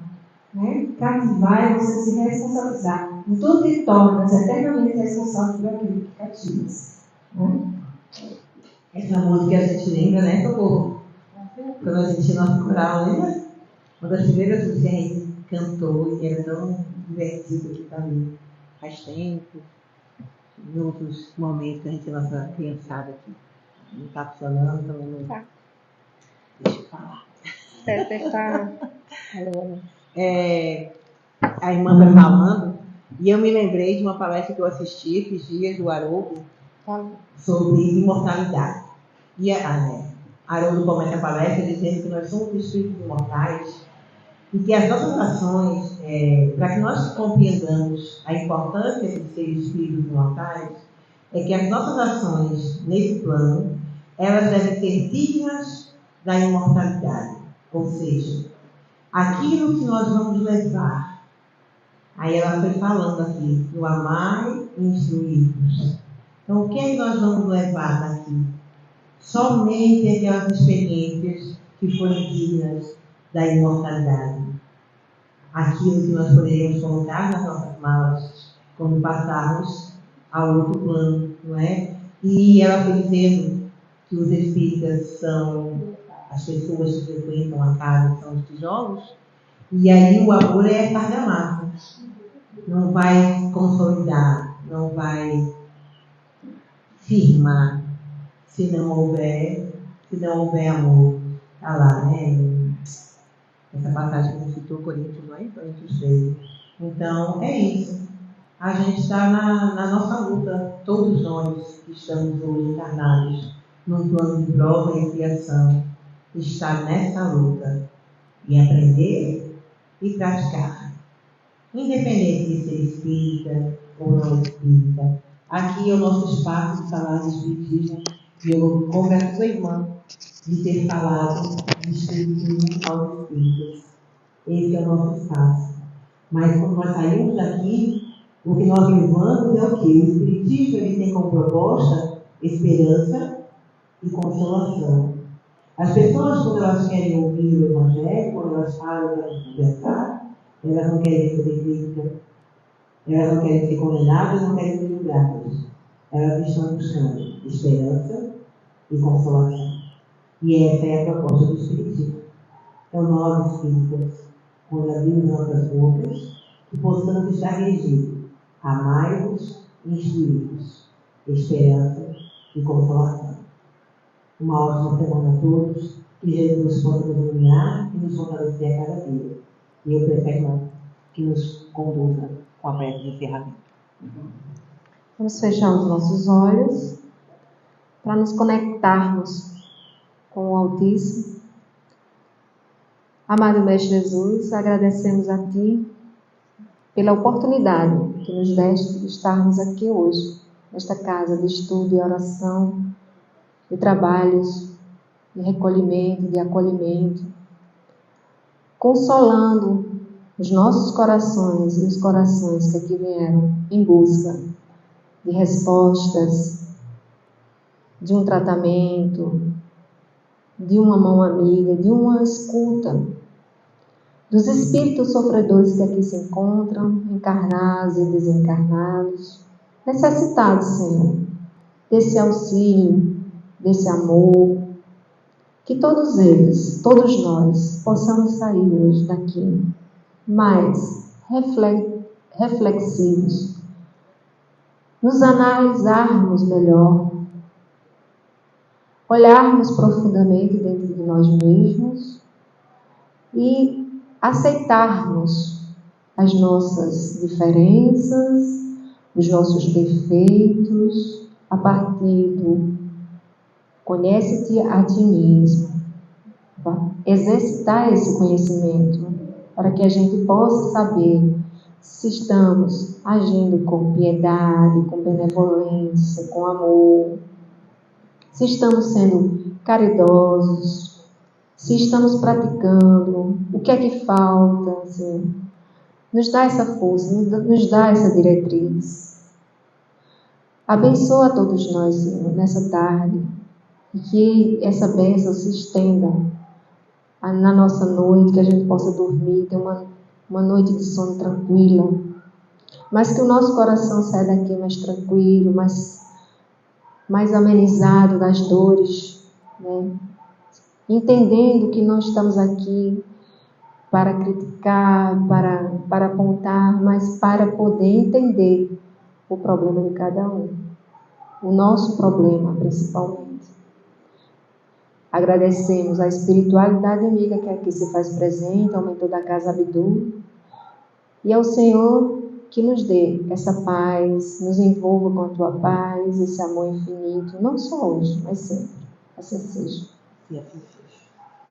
Speaker 2: Né? Cativar é você se responsabilizar. Tu te tornas eternamente responsável por aquilo que cativas. Né?
Speaker 1: Essa música que a gente lembra, né, Socorro? Quando a gente nosso coral, lembra? Uma das primeiras músicas que a gente cantou e era tão divertido que também faz tempo. Em outros momentos que a gente nossa criançada aqui não está funcionando, também não.
Speaker 2: Tá.
Speaker 1: Deixa eu falar. A irmã foi falando e eu me lembrei de uma palestra que eu assisti esses dias do Haroldo sobre imortalidade. E Haroldo começa a palestra dizendo que nós somos espíritos imortais e que as nossas ações, para que nós compreendamos a importância de ser espíritos imortais, é que as nossas ações nesse plano, elas devem ser dignas da imortalidade. Ou seja, aquilo que nós vamos levar. Aí ela foi falando aqui, do amar e instruir-nos. Então, o que é que nós vamos levar daqui? Somente aquelas experiências que forem dignas da imortalidade. Aquilo que nós poderíamos colocar nas nossas malas quando passarmos ao outro plano, não é? E ela foi dizendo que os espíritas são as pessoas que frequentam a casa, são os tijolos, e aí o amor é argamassa. Não vai consolidar, não vai firmar, se não houver amor. Está lá, né? Essa passagem que a gente citou, Coríntios, não é? Coríntios 13. Então, é isso. A gente está na nossa luta, todos nós que estamos hoje encarnados num plano de prova e expiação, está nessa luta e aprender e praticar. Independente de ser espírita ou não espírita, aqui é o nosso espaço de falar de espiritismo e eu converso com a irmã de ter falado de espiritismo aos espíritas. Esse é o nosso espaço. Mas quando nós saímos daqui, o que nós levamos é o quê? O espiritismo ele tem como proposta esperança e consolação. As pessoas, quando elas querem ouvir o Evangelho, quando elas falam para conversar, elas não querem ser críticas, elas não querem ser condenadas, não querem ser julgadas. Elas estão buscando esperança e consolação. E essa é a proposta do Espiritismo. Então, nós, espíritas, quando abrimos nossas bocas, que possamos estar regidos, amai-vos e instruí-vos, esperança e consolação. Uma ótima semana a todos, que Jesus possa nos iluminar e nos fortalecer a cada dia. E eu prefiro que nos conduza com a prece de encerramento.
Speaker 2: Vamos fechar os nossos olhos para nos conectarmos com o Altíssimo. Amado Mestre Jesus, agradecemos a Ti pela oportunidade que nos deste de estarmos aqui hoje, nesta casa de estudo e oração, de trabalhos, de recolhimento, de acolhimento, consolando os nossos corações e os corações que aqui vieram em busca de respostas, de um tratamento, de uma mão amiga, de uma escuta, dos espíritos sofredores que aqui se encontram, encarnados e desencarnados, necessitados, Senhor, desse auxílio, desse amor, que todos eles, todos nós, possamos sair hoje daqui mais reflexivos, nos analisarmos melhor, olharmos profundamente dentro de nós mesmos e aceitarmos as nossas diferenças, os nossos defeitos, a partir do conhece-te a ti mesmo. Exercitar esse conhecimento para que a gente possa saber se estamos agindo com piedade, com benevolência, com amor, se estamos sendo caridosos, se estamos praticando, o que é que falta, assim. Nos dá essa força, nos dá essa diretriz. Abençoa a todos nós, Senhor, nessa tarde, e que essa bênção se estenda na nossa noite, que a gente possa dormir, ter uma noite de sono tranquila, mas que o nosso coração saia daqui mais tranquilo, mais amenizado das dores, né? Entendendo que não estamos aqui para criticar, para apontar, mas para poder entender o problema de cada um, o nosso problema principalmente. Agradecemos a espiritualidade amiga que aqui se faz presente, ao mentor da Casa Abdu, e ao Senhor que nos dê essa paz, nos envolva com a tua paz, esse amor infinito, não só hoje, mas sempre. Assim seja.
Speaker 1: E assim seja.